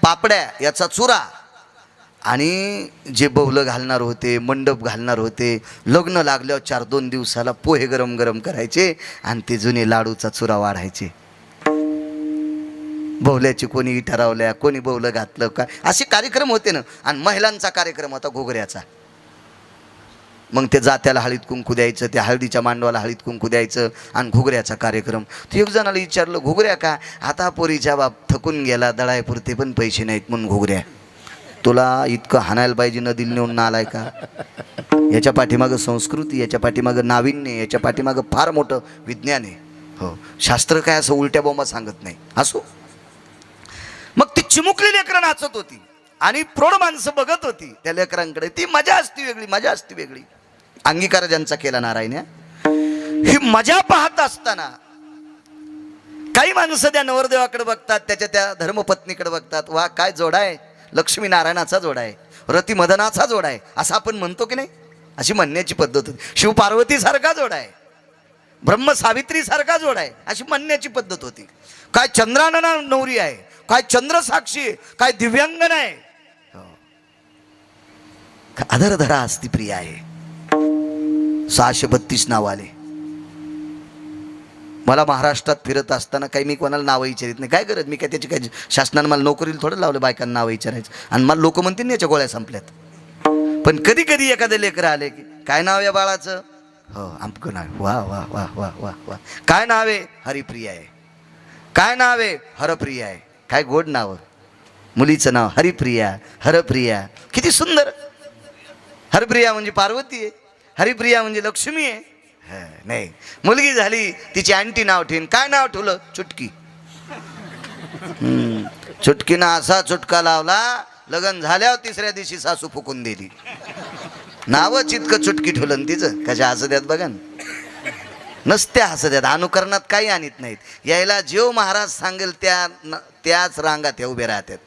पापड्या याचा चुरा, आणि जे बवलं घालणार होते, मंडप घालणार होते, लग्न लागल्यावर 4-2 दिवसाला पोहे गरम गरम करायचे आणि ते जुने लाडूचा चुरा वाढायचे. बवल्याची कोणी ठरवल्या, कोणी बवलं घातलं काय, असे कार्यक्रम होते ना. आणि महिलांचा कार्यक्रम होता घोगऱ्याचा. मग ते जात्याला हळीत कुंकू द्यायचं, त्या हळदीच्या मांडवाला हळीत कुंकू द्यायचं आणि घुगऱ्याचा कार्यक्रम. तर एक जणाला विचारलं, घुगऱ्या का? आता पोरीच्या बाप थकून गेला, दळायपुरते पण पैसे नाहीत म्हणून घुगऱ्या. तुला इतकं हाणायला पाहिजे नदीला नेऊन नालाय का? याच्या पाठीमागं संस्कृती, याच्या पाठीमागं नाविन्य, याच्या पाठीमागं फार मोठं विज्ञान आहे. हो, शास्त्र काय असं उलट्या बोंबा सांगत नाही. असो. मग ती चिमुकली लेकरं नाचत होती आणि प्रौढ माणसं बघत होती त्या लेकरांकडे. ती मजा असती वेगळी, मजा असती वेगळी. अंगीकार ज्यांचा केला नारायण, ही मजा पाहत असताना काही माणसं त्या नवरदेवाकडे बघतात, त्याच्या त्या धर्मपत्नीकडे बघतात. वा काय जोडा आहे, लक्ष्मी नारायणाचा जोडा आहे, रती मदनाचा जोडा आहे, असं आपण म्हणतो की नाही? अशी म्हणण्याची पद्धत होती. शिव पार्वती सारखा जोडा आहे, ब्रह्म सावित्री सारखा जोडा आहे, अशी म्हणण्याची पद्धत होती. काय चंद्रानना नवरी आहे, काय चंद्र साक्षी आहे, काय दिव्यांगन आहे, अधरधरा असती प्रिया आहे. 632 नाव आले. मला महाराष्ट्रात फिरत असताना काही मी कोणाला नावं विचारित नाही. काय गरज, मी काय त्याची काय शासनानं मला नोकरीला थोडं लावलं बायकांना नावं विचारायचं. आणि मला लोक म्हणतील ना याच्या गोळ्या संपल्यात. पण कधी कधी एखादे लेकरं आले की काय नाव या बाळाचं? हो आमकं नाव. वा वा वा वा वा वा. काय नाव आहे? हरिप्रिया आहे. काय नाव आहे? हरप्रिया आहे. काय गोड नाव. मुलीचं नाव हरिप्रिया, हरप्रिया, किती सुंदर. हरप्रिया म्हणजे पार्वती आहे, हरिप्रिया म्हणजे लक्ष्मी आहे. नाही, मुलगी झाली तिची आंटी नाव ठेवीन. काय नाव ठेवलं? चुटकी. चुटकीनं असा चुटका लावला, लग्न झाल्यावर 3ऱ्या दिवशी सासू फुकून दिली. नावच इतकं चुटकी ठेवलं तिचं. कशा हसद्यात बघा ना, नसत्या हसद्यात, अनुकरणात काही आणत नाहीत. यायला जेव महाराज सांगेल त्याच रांगात उभे राहतात.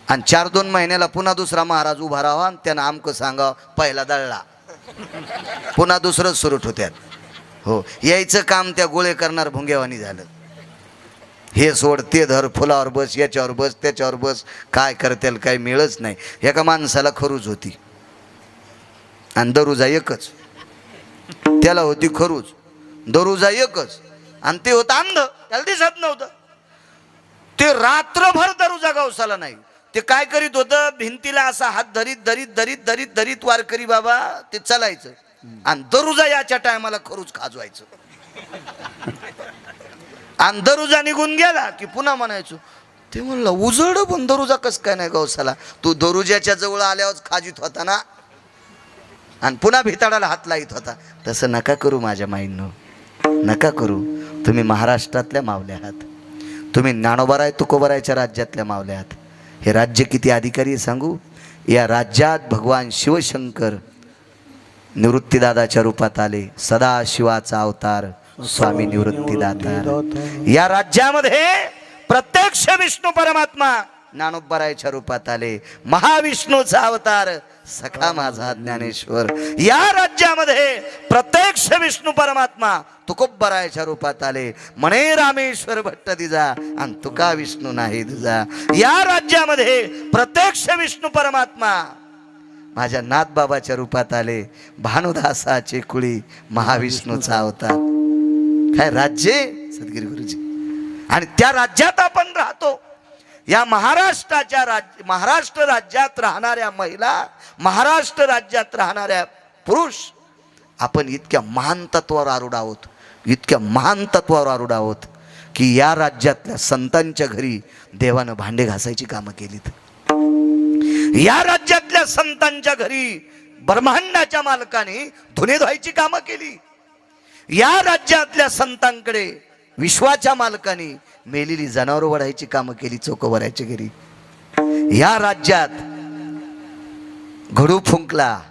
आणि 4-2 महिन्याला पुन्हा दुसरा महाराज उभा राहावा आणि त्यानं आमकं सांगावं पहिला दळला, पुन्हा दुसरंच सुरू ठेवत्यात. हो, यायचं काम त्या गोळे करणार भुंगेवानी झालं. हे सोड ते धर, फुलावर बस, याच्यावर बस, त्याच्यावर बस, काय करतेल काही मिळच नाही. एका माणसाला खरूज होती आणि दरुजा एकच. त्याला होती खरूज, दरुजा एकच, आणि ते होतं अंध, त्याला दिसत नव्हतं. ते रात्रभर दरुजा गवसाला नाही. ते काय करीत होतं, भिंतीला असा हात धरीत धरीत धरीत धरीत धरीत वारकरी बाबा ते चालायचं आणि दरुजा याच्या टायमाला खरूज खाजवायचं. आणि दरुजा निघून गेला की पुन्हा म्हणायचो. ते म्हणलं उजड पण दरुजा कस काय नाही गवसाला? तू दरुजाच्या जवळ आल्यावर खाजीत होता ना. आणि पुन्हा भिताडाला हात लाईत होता. तसं नका करू माझ्या माईंनो, नका करू. तुम्ही महाराष्ट्रातल्या मावल्या आहात, तुम्ही ज्ञानोबाराय तुकोबारायच्या राज्यातल्या मावल्या आहात. हे राज्य किती अधिकारी आहे सांगू. या राज्यात भगवान शिवशंकर निवृत्तीदादाच्या रूपात आले. सदाशिवाचा अवतार स्वामी निवृत्तीदाता. या राज्यामध्ये प्रत्यक्ष विष्णू परमात्मा ज्ञानोबारायच्या रूपात आले. महाविष्णूचा अवतार सखा माझा ज्ञानेश्वर. या राज्यामध्ये प्रत्यक्ष विष्णू परमात्मा तुकोबारायच्या रूपात आले. म्हणे रामेश्वर भट्ट दिजा आणि तुका विष्णू नाही तुझा. या राज्यामध्ये प्रत्यक्ष विष्णू परमात्मा माझ्या नाथबाबाच्या रूपात आले. भानुदासाचे कुळी महाविष्णूचा अवतार. काय राज्य सद्गिरी गुरुजी. आणि त्या राज्यात आपण राहतो. या महाराष्ट्र राज्यात राहणाऱ्या महिला, महाराष्ट्र राज्यात राहणाऱ्या पुरुष, आपण इतक्या महान तत्वावर आरूढ आहोत, इतक्या महान तत्वावर आरूढ आहोत की या राज्यातल्या संतांच्या घरी देवानं भांडे घासायची कामं केलीत. या राज्यातल्या संतांच्या घरी ब्रह्मांडाच्या मालकाने धुणे धुवायची कामं केली. या राज्यातल्या संतांकडे विश्वाच्या मालकाने मेलेली जनावर वढायची कामं केली चोकोबारायच्या घरी. या राज्यात घडू फुंकला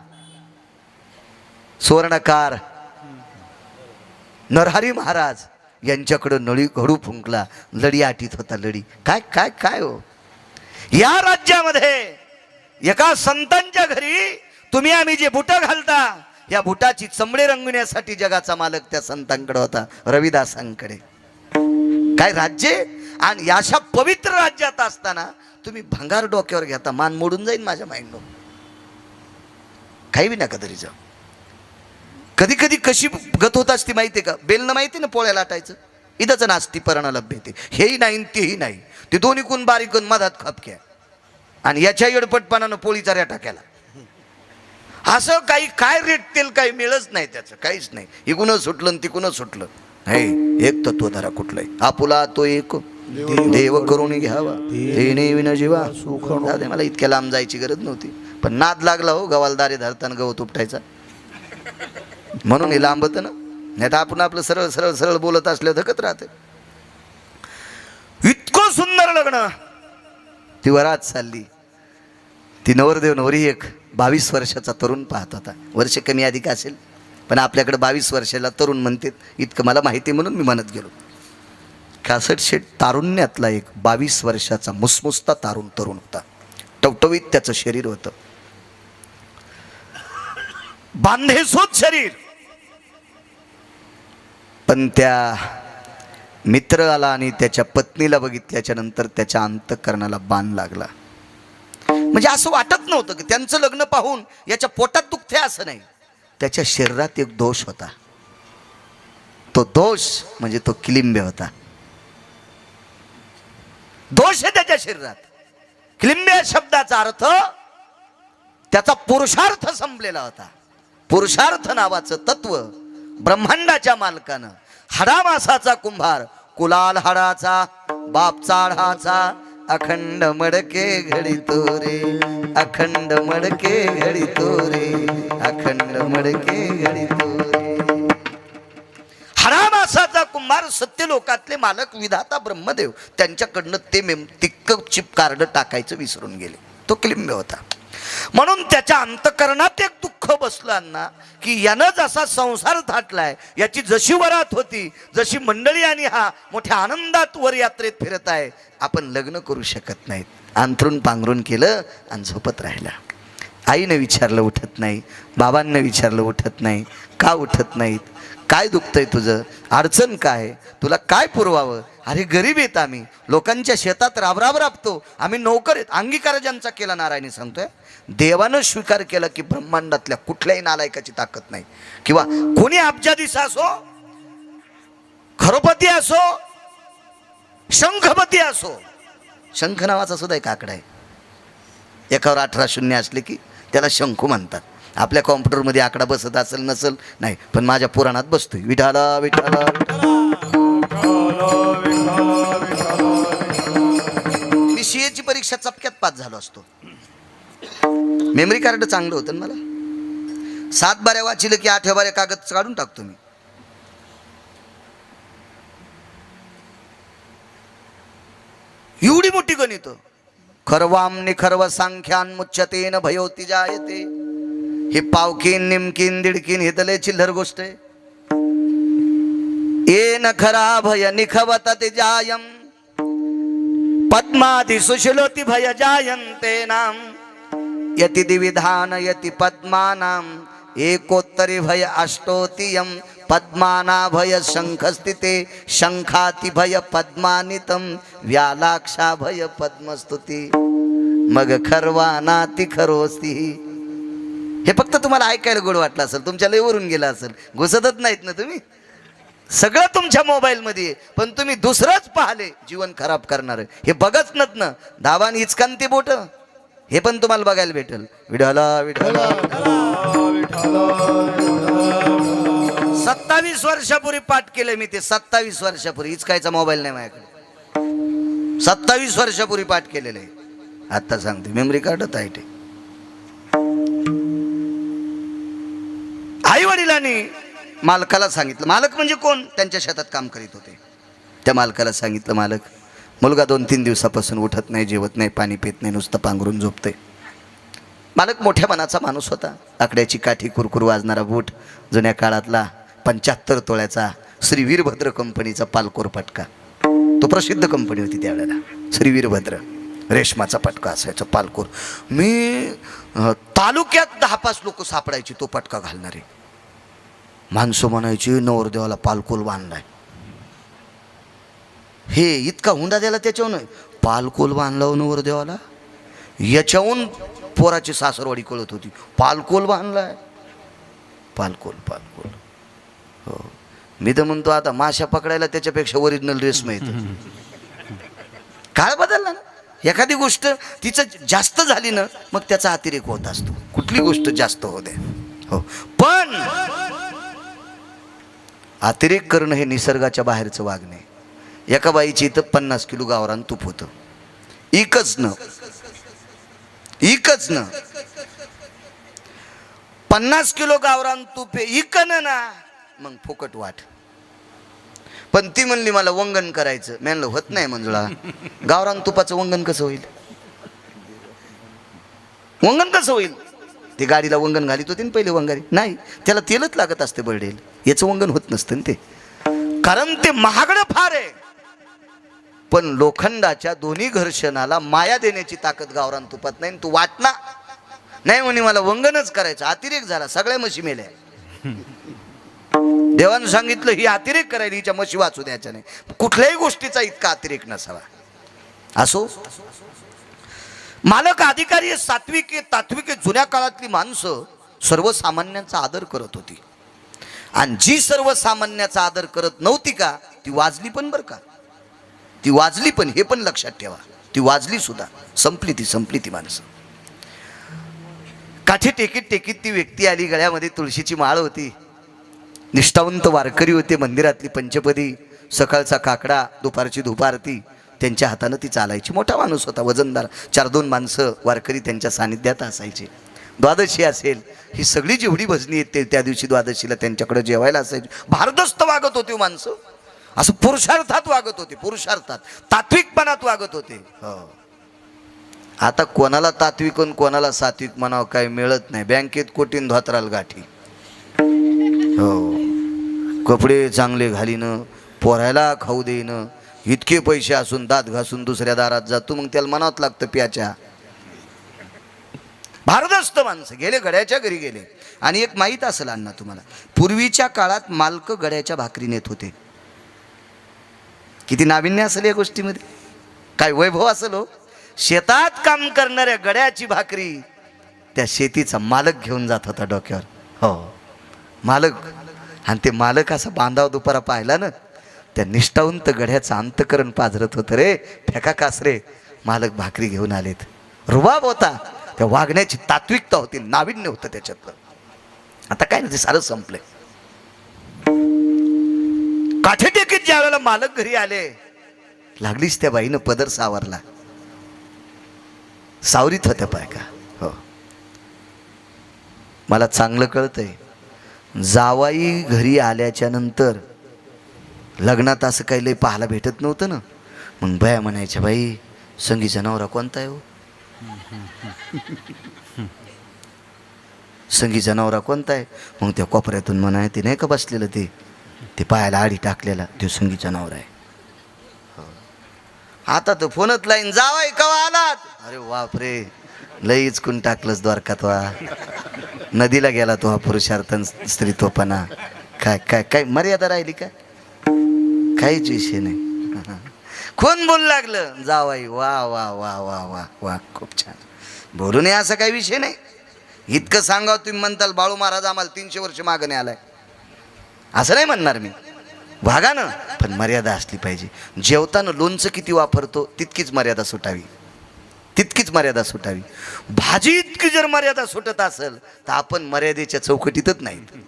सुवर्णकार नरहरी महाराज यांच्याकडे नळी घडू फुंकला. लढी आटीत होता. लढी काय काय काय हो. या राज्यामध्ये एका संतांच्या घरी तुम्ही आम्ही जे बुट घालता, या बुटाची चमडे रंगविण्यासाठी जगाचा मालक त्या संतांकडे होता, रविदासांकडे. काय राज्य. आणि अशा पवित्र राज्यात असताना तुम्ही भंगार डोक्यावर घेता. मान मोडून जाईल माझ्या माइंडवर. काही बी नका तरी जाऊ. कधी कधी कशी गत होत असती माहिती का. बेलनं माहिती ना पोळ्या लाटायचं. इथंच नास्ती परणा लभ्यते. हेही नाही तेही नाही. ते दोन्ही कोण बारीक मधात खपक्या. आणि याच्या येडपटपणानं पोळीचा रेटा केला. असं काही काय रेटतील काही मिळच नाही. त्याचं काहीच नाही. इकून सुटलं तिकून सुटलं. हे एक तत्व धरा कुठलंय. आपुला तो एक देव करून घ्यावा तेने विना जीवा सुख. मला इतक्या लांब जायची गरज नव्हती. पण नाद लागला हो. गवालदारे धरताना गवत उपटायचा म्हणून हे लांबत ना. नाही तर आपण आपलं सरळ सरळ सरळ बोलत असल्यावर धकत राहते. इतकं सुंदर लग्न. ती वरात चालली. ती नवरदेव नवरी एक 22 वर्षाचा तरुण पाहत होता. वर्ष कमी अधिक असेल पण आपल्याकडे 22 वर्षाला तरुण म्हणतात. इतकं मला माहिती म्हणून मी म्हणत गेलो. कासट शेट तारुण्यातला एक 22 वर्षाचा मुसमुसता तरुण होता. टवटवीत त्याचं शरीर होतं. बांधेसूद शरीर. पण त्या मित्राला आणि त्याच्या पत्नीला बघितल्याच्या नंतर त्याच्या अंतःकरणाला बाण लागला. म्हणजे असं वाटत नव्हतं की त्यांचं लग्न पाहून याच्या पोटात दुखते असं नाही. त्याच्या शरीरात एक दोष होता. तो दोष म्हणजे तो किलिंबे होता. दोष आहे त्याच्या शरीरात. किलिंबे या शब्दाचा अर्थ त्याचा पुरुषार्थ संपलेला होता. पुरुषार्थ नावाचं तत्व ब्रह्मांडाच्या मालकानं हाडामासाचा कुंभार कुलाल हाडाचा बाप चाढाचा अखंड मडके घडी तोरे अखंड मडके घडी तोरे अखंड मडके घडी तोरे. हाडामासाचा कुंभार सत्यलोकातले मालक विधाता ब्रह्मदेव त्यांच्याकडनं ते तिक्क चिप कार्ड टाकायचं विसरून गेले. तो किलिंबे होता. म्हणून त्याच्या अंतःकरणात एक दुःख बसलं अण्णा की यानं जसा संसार थाटलाय, याची जशी वरात होती, जशी मंडळी आणि हा मोठ्या आनंदात वर यात्रेत फिरत आहे, आपण लग्न करू शकत नाहीत. अंथरून पांघरून केलं आणि झोपत राहिला. आईनं विचारलं उठत नाही, बाबांना विचारलं उठत नाही. का उठत नाहीत? काय दुखतंय तुझं? अडचण काय? तुला काय पुरवावं? अरे गरीब आहेत आम्ही, लोकांच्या शेतात राबराब राबतो आम्ही, नोकर आहेत. अंगीकार ज्यांचा केला नारायणी सांगतोय. देवानं स्वीकार केला की ब्रह्मांडातल्या कुठल्याही नालायकाची ताकद नाही. किंवा कोणी अब्जाधीश असो, खरोपती असो, शंखपती असो. शंख नावाचा सुद्धा एक आकडा आहे. एकावर 18 शून्य असले की त्याला शंखू म्हणतात. आपल्या कॉम्प्युटरमध्ये आकडा बसत असेल नसेल नाही, पण माझ्या पुराणात बसतोय. विठाला विठाला. मी सीएची परीक्षा चपक्यात पास झालो असतो. मेमरी कार्ड चांगलं होतं मला. 7 बाऱ्या वाचिलं की 8व्या बाऱ्या कागद काढून टाकतो मी. एवढी मोठी गणित. खरवाम निखर्व सांख्यान मुच्यतेन भयोती जायते. हे पावकीन निमकीन दीडकीन हे तर लय चिल्लर गोष्ट आहे. ये न खरा भय निखवत ते जायम पद्मादि सुशिलोति भय जायन्ते नाम यति दिविधान यति पद्मानाम एकोत्तरी भय अष्टोतियम पद्माना भय शंखस्थिते शंखाति भय पद्मानितम व्यालाक्षा भय पद्मस्तुती मग खरवानाति खरोस्ती. हे फक्त तुम्हाला ऐकायला गोड वाटलं असेल, तुमच्या लय वरून गेलं असेल, घुसतच नाहीत ना तुम्ही. सगळं तुमच्या मोबाईल मध्ये आहे, पण तुम्ही दुसरंच पाहिले जीवन खराब करणार. हे बघच ना धावान इचकांती बोट, हे पण तुम्हाला बघायला भेटेल. विठाला विठाला 27 वर्षापूर्वी पाठ केले मी ते. 27 वर्षापूर्वी. इचकायचा मोबाईल नाही माझ्याकडे. 27 वर्षापूर्वी पाठ केलेले. आता सांगते मेमरी कार्डच आहे ते. आई वडिलांनी मालकाला सांगितलं. मालक म्हणजे कोण? त्यांच्या शेतात काम करीत होते. त्या मालकाला सांगितलं, मालक मुलगा 2-3 दिवसापासून उठत नाही, जेवत नाही, पाणी पित नाही, नुसतं पांघरून झोपते. मालक मोठ्या मनाचा माणूस होता. आकड्याची काठी, कुरकुर वाजणारा बूट, जुन्या काळातला 75 तोळ्याचा श्री वीरभद्र कंपनीचा पालकोर पटका. तो प्रसिद्ध कंपनी होती त्यावेळेला, श्री वीरभद्र. रेशमाचा पटका असायचा पालकोर. मी तालुक्यात 10-5 लोक सापडायची तो पटका घालणारे. माणसं म्हणायची नवरदेवाला पालकोल बांधलाय. हे इतका हुंडा द्यायला त्याच्याहून पालकोल बांधला नवरदेवाला. याच्याहून पोराची सासरवाडी कळत होती. पालकोल बांधलाय. पालकोल पालकोल. हो, मी तर म्हणतो आता माशा पकडायला त्याच्यापेक्षा ओरिजिनल रेशमा येतो. काळ बदलला ना. एखादी गोष्ट तिचं जास्त झाली ना मग त्याचा अतिरेक होत असतो. कुठली गोष्ट जास्त होते. हो, पण अतिरेक करणं हे निसर्गाच्या बाहेरचं वागणे. एका बाईची इथं 50 किलो गावरान तूप होतं. इकच न 50 किलो गावरान तूप इकन ना मग फुकट वाट. पण ती म्हणली मला वंगण करायचं. मी म्हणलं होत नाही मंजुळा, गावरान तुपाचं वंगण कसं होईल? वंगण कसं होईल? ती गाडीला वंगण घालीत होती ना पहिले वंगारी. नाही, त्याला तेलच लागत असते बरडेल. याचं वंगण होत नसतं ते, कारण ते महागडं फार आहे. पण लोखंडाच्या दोन्ही घर्षणाला माया देण्याची ताकद गावरान तुपात नाही. तू वाटना नाही म्हणे मला वंगणच करायचं. अतिरेक झाला, सगळ्या म्हशी मेल्या. देवानं सांगितलं ही अतिरेक करायला, हिच्या म्हशी वाचू द्यायच्या नाही. कुठल्याही गोष्टीचा इतका अतिरेक नसावा. असो, मालक अधिकारी सात्विक तात्विक जुन्या काळातली माणसं सर्वसामान्यांचा आदर करत होती. आणि जी सर्वसामान्याचा आदर करत नव्हती का ती वाजली पण बरं का. ती वाजली पण, हे पण लक्षात ठेवा. ती वाजली सुद्धा. संपली ती माणसं. काठी टेकीत ती व्यक्ती आली. गळ्यामध्ये तुळशीची माळ होती. निष्ठावंत वारकरी होते. मंदिरातली पंचपदी, सकाळचा काकडा, दुपारची धुपारती त्यांच्या हातानं ती चालायची. मोठा माणूस होता, वजनदार. 4-2 माणसं वारकरी त्यांच्या सानिध्यात असायचे. द्वादशी असेल, ही सगळी जेवढी भजनी येते त्या दिवशी द्वादशीला त्यांच्याकडे जेवायला असायची. भारदस्त वागत होते माणसं. असं पुरुषार्थात वागत होते. पुरुषार्थात, तात्विकपणात वागत होते. हो, आता कोणाला तात्विक आणि कोणाला सात्विक म्हणावं काही मिळत नाही. बँकेत कोटीन धोत्राल गाठी. हो, कपडे चांगले घालीनं, पोरायला खाऊ देणं, इतके पैसे असून दात घासून दुसऱ्या दारात जातो मग त्याला म्हणावं लागतं प्याच्या. भारदस्त माणसं गेले, गड्याच्या घरी गेले. आणि एक माहीत असेल अण्णा तुम्हाला, पूर्वीच्या काळात मालक गड्याच्या भाकरी नेत होते. किती नाविन्य असेल या गोष्टीमध्ये, काय वैभव असेल हो. शेतात काम करणाऱ्या गड्याची भाकरी त्या शेतीचा मालक घेऊन जात होता डोक्यावर. हो, मालक. आणि ते मालक असा बांधाव दुपारा पाहिला ना, त्या निष्ठावंत गड्याचं अंतकरण पाझरत होतं रे. फेका कासरे, मालक भाकरी घेऊन आलेत. रुबाब होता, त्या वागण्याची तात्विकता होती, नाविन्य होतं त्याच्यातलं. आता काय नाही, ते सारं संपलंय. काठी टेकीत ज्या वेळेला मालक घरी आले, लागलीच त्या बाईनं पदर सावरला. सावरीत होत्या बायका. हो, मला चांगलं कळतंय, जावाई घरी आल्याच्या नंतर लग्नात असं काही लई पाहायला भेटत नव्हतं ना. मग बाया म्हणायच्या, बाई संगीचा नवरा कोणता आहे हो, संगीचा नवरा कोणता आहे. मग त्या कोपऱ्यातून म्हणाय, ते नाही का बसलेलं ते पायाला आडी टाकलेला, तो संगीचा नवरा आहे. आता तर फोनच लाईन, जावाई कवा आलात. अरे बापरे, लईच कुण टाकलंच द्वारकात वा. नदीला गेला तो हा पुरुषार्थ स्त्रीत्वपणा. काय काय काय मर्यादा राहिली का? काहीच विषय नाही. कोण बोलू लागलं, जावाई वा वा वा वा वा वा, खूप छान. बोलू नये असा काही विषय नाही. इतकं सांगा तुम्ही म्हणताल बाळू महाराज आम्हाला 300 वर्ष मागं नाही आलाय, असं नाही म्हणणार मी. वागा ना, पण मर्यादा असली पाहिजे. जेवताना लोणचं किती वापरतो तितकीच मर्यादा सुटावी, तितकीच मर्यादा सुटावी. भाजी इतकी जर मर्यादा सुटत असेल तर आपण मर्यादेच्या चौकटीतच नाहीत,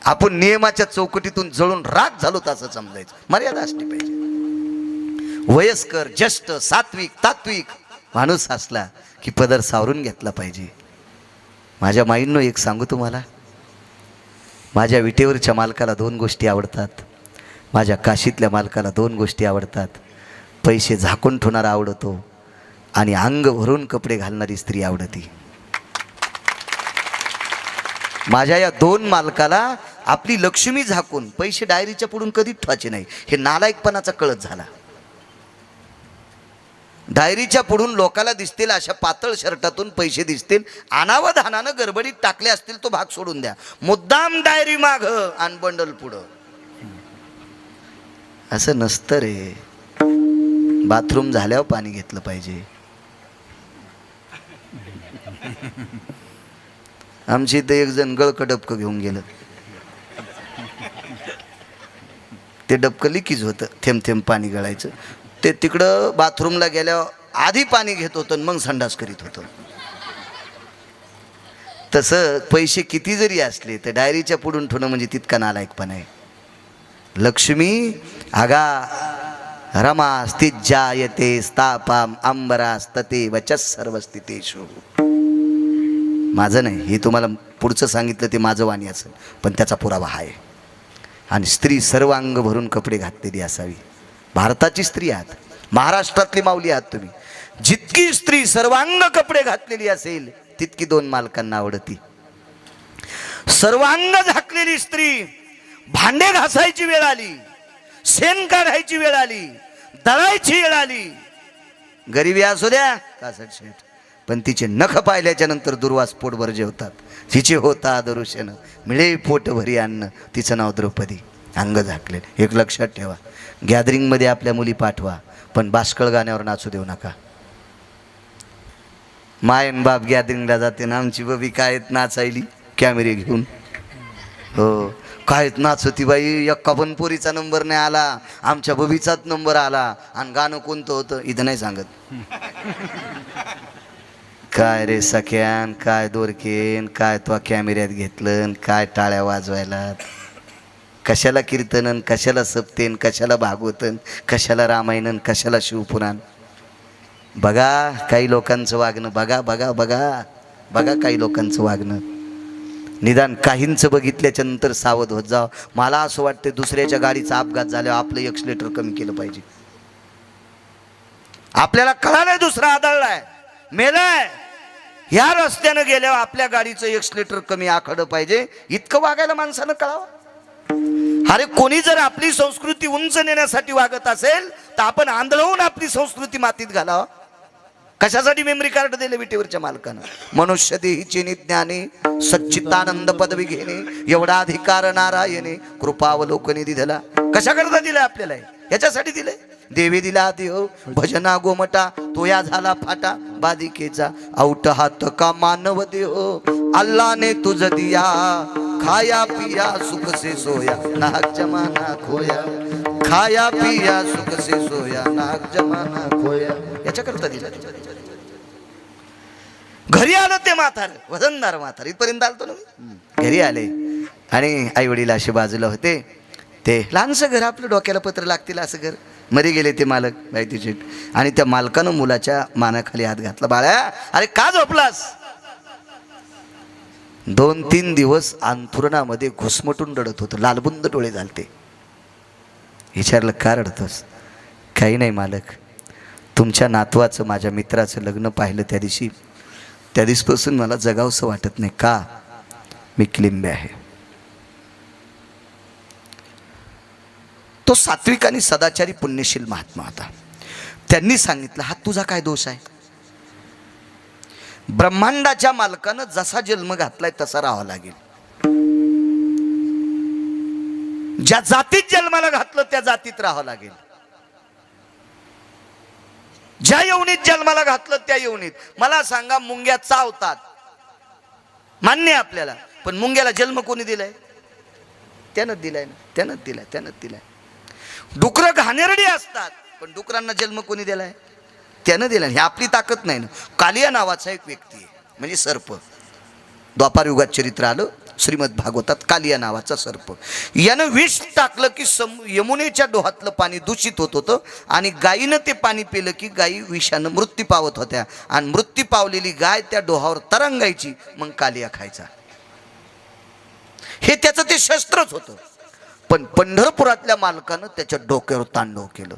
आपण नियमाच्या चौकटीतून जळून राख झालो असं समजायचं. मर्यादा असली पाहिजे. वयस्कर, ज्येष्ठ, सात्विक, तात्विक माणूस असला की पदर सावरून घेतला पाहिजे. माझ्या माईंनो एक सांगू तुम्हाला, माझ्या विटेवरच्या मालकाला 2 गोष्टी आवडतात, माझ्या काशीतल्या मालकाला 2 गोष्टी आवडतात. पैसे झाकून ठेवणारा आवडतो आणि अंग भरून कपडे घालणारी स्त्री आवडती. माझ्या या 2 मालकाला आपली लक्ष्मी झाकून पैसे डायरीच्या पुढून कधीच ठेवायचे नाही. हे नालायकपणाचा कळत झाला. डायरीच्या पुढून लोकाला दिसतील अशा पातळ शर्टातून पैसे दिसतील, अनावधानानं गडबडीत टाकले असतील तो भाग सोडून द्या. मुद्दाम डायरी माग आणि बंडल पुढं, असं नसतं रे. बाथरूम झाल्यावर पाणी घेतलं पाहिजे. आमची इथं एक जण गळकं डबकं घेऊन गेलं, ते डबकं लिकीज होतं, थेंब थेंब पाणी गळायचं. ते तिकडं बाथरूमला गेल्यावर आधी पाणी घेत होतं मग संडास करीत होतं. तसं पैसे किती जरी असले तर डायरीच्या पुढून ठेवणं म्हणजे तितका नालायकपणा आहे. लक्ष्मी आगा रमास्तिज्जायते स्थापाम अंबरास्तते वचस सर्वस्थितेषु. माझं नाही, हे तुम्हाला पुढचं सांगितलं ते माझं वाणी असेल, पण त्याचा पुरावा आहे. आणि स्त्री सर्वांग भरून कपडे घातलेली असावी. भारताची स्त्री आहात, महाराष्ट्रातली माऊली आहात तुम्ही. जितकी स्त्री सर्वांग कपडे घातलेली असेल तितकी 2 मालकांना आवडती. सर्वांग झाकलेली स्त्री, भांडे घासायची वेळ आली, शेण काढायची वेळ आली, दळायची वेळ आली, गरिबी असू द्या कासट शेठ, पण तिचे नख पाहिल्याच्या नंतर दुर्वास पोटभर जेवतात. तिचे होता दरुशन मिळे पोट भरी अन्न, तिचं नाव द्रौपदी. अंग झाकले. एक लक्षात ठेवा, गॅदरिंगमध्ये आपल्या मुली पाठवा, पण बाष्कळ गाण्यावर नाचू देऊ नका. मायन बाप गॅदरिंगला जाते ना, आमची बबी काय नाचायली कॅमेरे घेऊन. हो, काय नाचती बाई, एक्का पण पोरीचा नंबर नाही आला, आमच्या बबीचाच नंबर आला. आणि गाणं कोणतं होतं इथं नाही सांगत. काय रे सख्यान, काय दोरकेन, काय तो कॅमेऱ्यात घेतलं, काय टाळ्या वाजवायला, कशाला कीर्तनन, कशाला सप्तेन, कशाला भागवतन, कशाला रामायणन, कशाला शिवपुराण. बघा काही लोकांचं वागणं, बघा बघा बघा बघा काही लोकांचं वागणं. निदान काहींचं बघितल्याच्या नंतर सावध होत जाव. मला असं वाटतं दुसऱ्याच्या गाडीचा अपघात झाल्यावर आपलं एक्सलेटर कमी केलं पाहिजे. आपल्याला कळालंय दुसरा आदळलाय, मेलाय, ह्या रस्त्यानं गेल्यावर आपल्या गाडीचं एक्सलेटर कमी आखडं पाहिजे. इतकं वागायला माणसानं कळावं. अरे कोणी जर आपली संस्कृती उंच नेण्यासाठी वागत असेल तर आपण आंधळवून आपली संस्कृती मातीत घालावं. कशासाठी मेमरी कार्ड दिले विटेवरच्या मालकानं? मनुष्य देहीचे निज्ञाने सच्चितानंद पदवी घेणे, एवढा अधिकार नारायणे कृपावलोकने दिला. कशाकरता दिलाय आपल्याला? याच्यासाठी दिलंय. देवी दिला देव भजना गोमटा, तोया झाला फाटा बादिकेचा औट हात का मानव देव. अल्लाने तुझ दिया खाया पिया सुख से सोया नाहक जमाना खोया. खाया पिया सुख से सोया नाहक जमाना खोया. याच्याकरता दिला. घरी आलं ते म्हातार, वजनदार म्हातार, इथपर्यंत आलतो ना मी. घरी आले आणि आई वडील असे बाजूला होते. ते लहानसं घर, आपलं डोक्याला पत्र लागतील असं घर. मरी गेले ते मालक बायतीचे. आणि त्या मालकानं मुलाच्या मानाखाली हात घातला. बाळा अरे का झोपलास? 2-3 दिवस अंथरुणामध्ये घुसमटून रडत होतं, लालबुंद डोळे झालते. विचारलं का रडतोस? काही नाही मालक, तुमच्या नातवाचं माझ्या मित्राचं लग्न पाहिलं त्या दिवशीपासून मला जगावंसं वाटत नाही. का? मी किलिंबे आहे. तो सात्विक आणि सदाचारी पुण्यशील महात्मा होता. त्यांनी सांगितलं, हा तुझा काय दोष आहे? ब्रह्मांडाच्या मालकानं जसा जन्म घातलाय तसा राहावा लागेल. ज्या जातीत जन्माला घातलं त्या जातीत राहावं लागेल. ज्या योनीत जन्माला घातलं त्या योनीत. मला सांगा, मुंग्या चावतात, मान्य आहे आपल्याला, पण मुंग्याला जन्म कोणी दिलाय? त्यानं दिलाय ना, त्यानं दिलाय. डुकरं घाणेरडी असतात, पण डुकरांना जन्म कोणी दिलाय? त्यानं दिलाय. ही आपली ताकद नाही ना. कालिया नावाचा एक व्यक्ती आहे, म्हणजे सर्प. द्वापार युगात चरित्र आलं श्रीमद भागवतात. कालिया नावाचा सर्प, यानं विष टाकलं की यमुनेच्या डोहातलं पाणी दूषित होत होतं आणि गायीनं ते पाणी पिलं की गायी विषानं मृत्यू पावत होत्या आणि मृत्यू पावलेली गाय त्या डोहावर तरंगायची, मग कालिया खायचा. हे त्याचं ते शस्त्रच होतं. पण पंढरपुरातल्या मालकानं त्याच्या डोक्यावर तांडव केलं.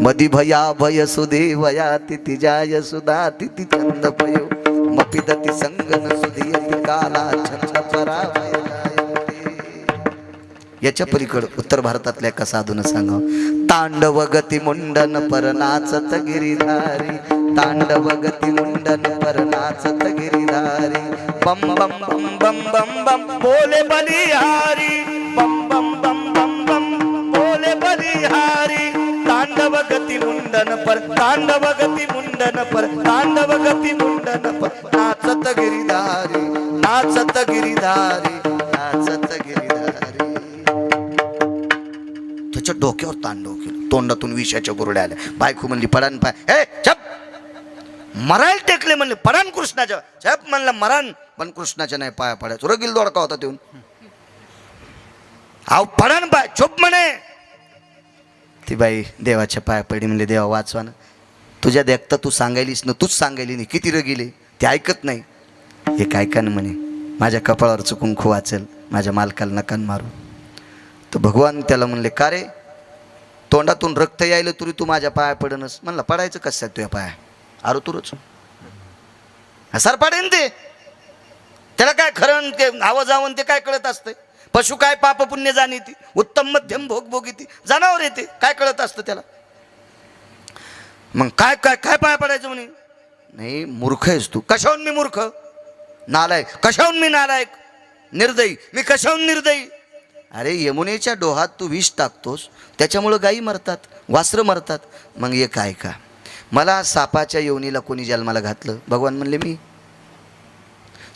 मधी भया भय सुदेवया तिथी जाय सुधा तिथी चंद पयो मपिदती संगन सुधियती काला छंद पराभय. याच्या पलीकडे उत्तर भारतातल्या एका साधून सांगावं, तांडव गती मुंडन पर नाचत गिरिधारी, तांडव गती मुंडन पर नाचत गिरिधारी, बम बम बम बम बम बम बोले बलिहारी, बम बम बम बम बम बोले बलिहारी, तांडव गती मुंडन पर, तांडव गती मुंडन पर, तांडव गती मुंडन पर, नाचत गिरिधारी, नाचत गिरिधारी, नाचत गिरिधारी. त्याच्या डोक्यावर तांडव केलं. तोंडातून विषाच्या गुरड्या आल्या. बायको म्हणली, पडान पाय, हे छप, मरायला टेकले म्हणले, पडान कृष्णाच्या, छप म्हणलं मरान, पण कृष्णाच्या नाही पाया पडायचं. रगील दोडका होता तेऊन, आव पडान पाय, चुप म्हणे. ती बाई देवाच्या पाया पडली, म्हणले देवा वाचवा ना, तुझ्या देखता तू सांगायलीस ना, तूच सांगायली नाही, किती रगिले ते ऐकत नाही. एक ऐका ना म्हणे, माझ्या कपाळावर चुकून खू वाचेल, माझ्या मालकाला नकान मारू. तर भगवान त्याला म्हणले, का रे, तोंडातून रक्त यायलं तरी तू माझ्या पाया पडनस? म्हणला, पडायचं कसं तुझ्या पाया? आरो तुरच सर पाडेन ते, त्याला काय खरं ते आवाज आवन ते काय कळत असतंय? पशु काय पाप पुण्य जाणीती, उत्तम मध्यम भोग भोगीती, जनावर येते, काय कळत असतं त्याला? मग काय काय काय पाया पडायचं म्हणे? नाही, मूर्ख आहेस तू. कशाहून मी मूर्ख? नालायक. कशाहून मी नालायक? निर्दयी. मी कशाहून निर्दयी? अरे यमुनेच्या डोहात तू विष टाकतोस, त्याच्यामुळं गायी मरतात, वासरं मरतात. मग एक ऐका, मला सापाच्या योनीला कोणी जन्माला घातलं? भगवान म्हणले मी.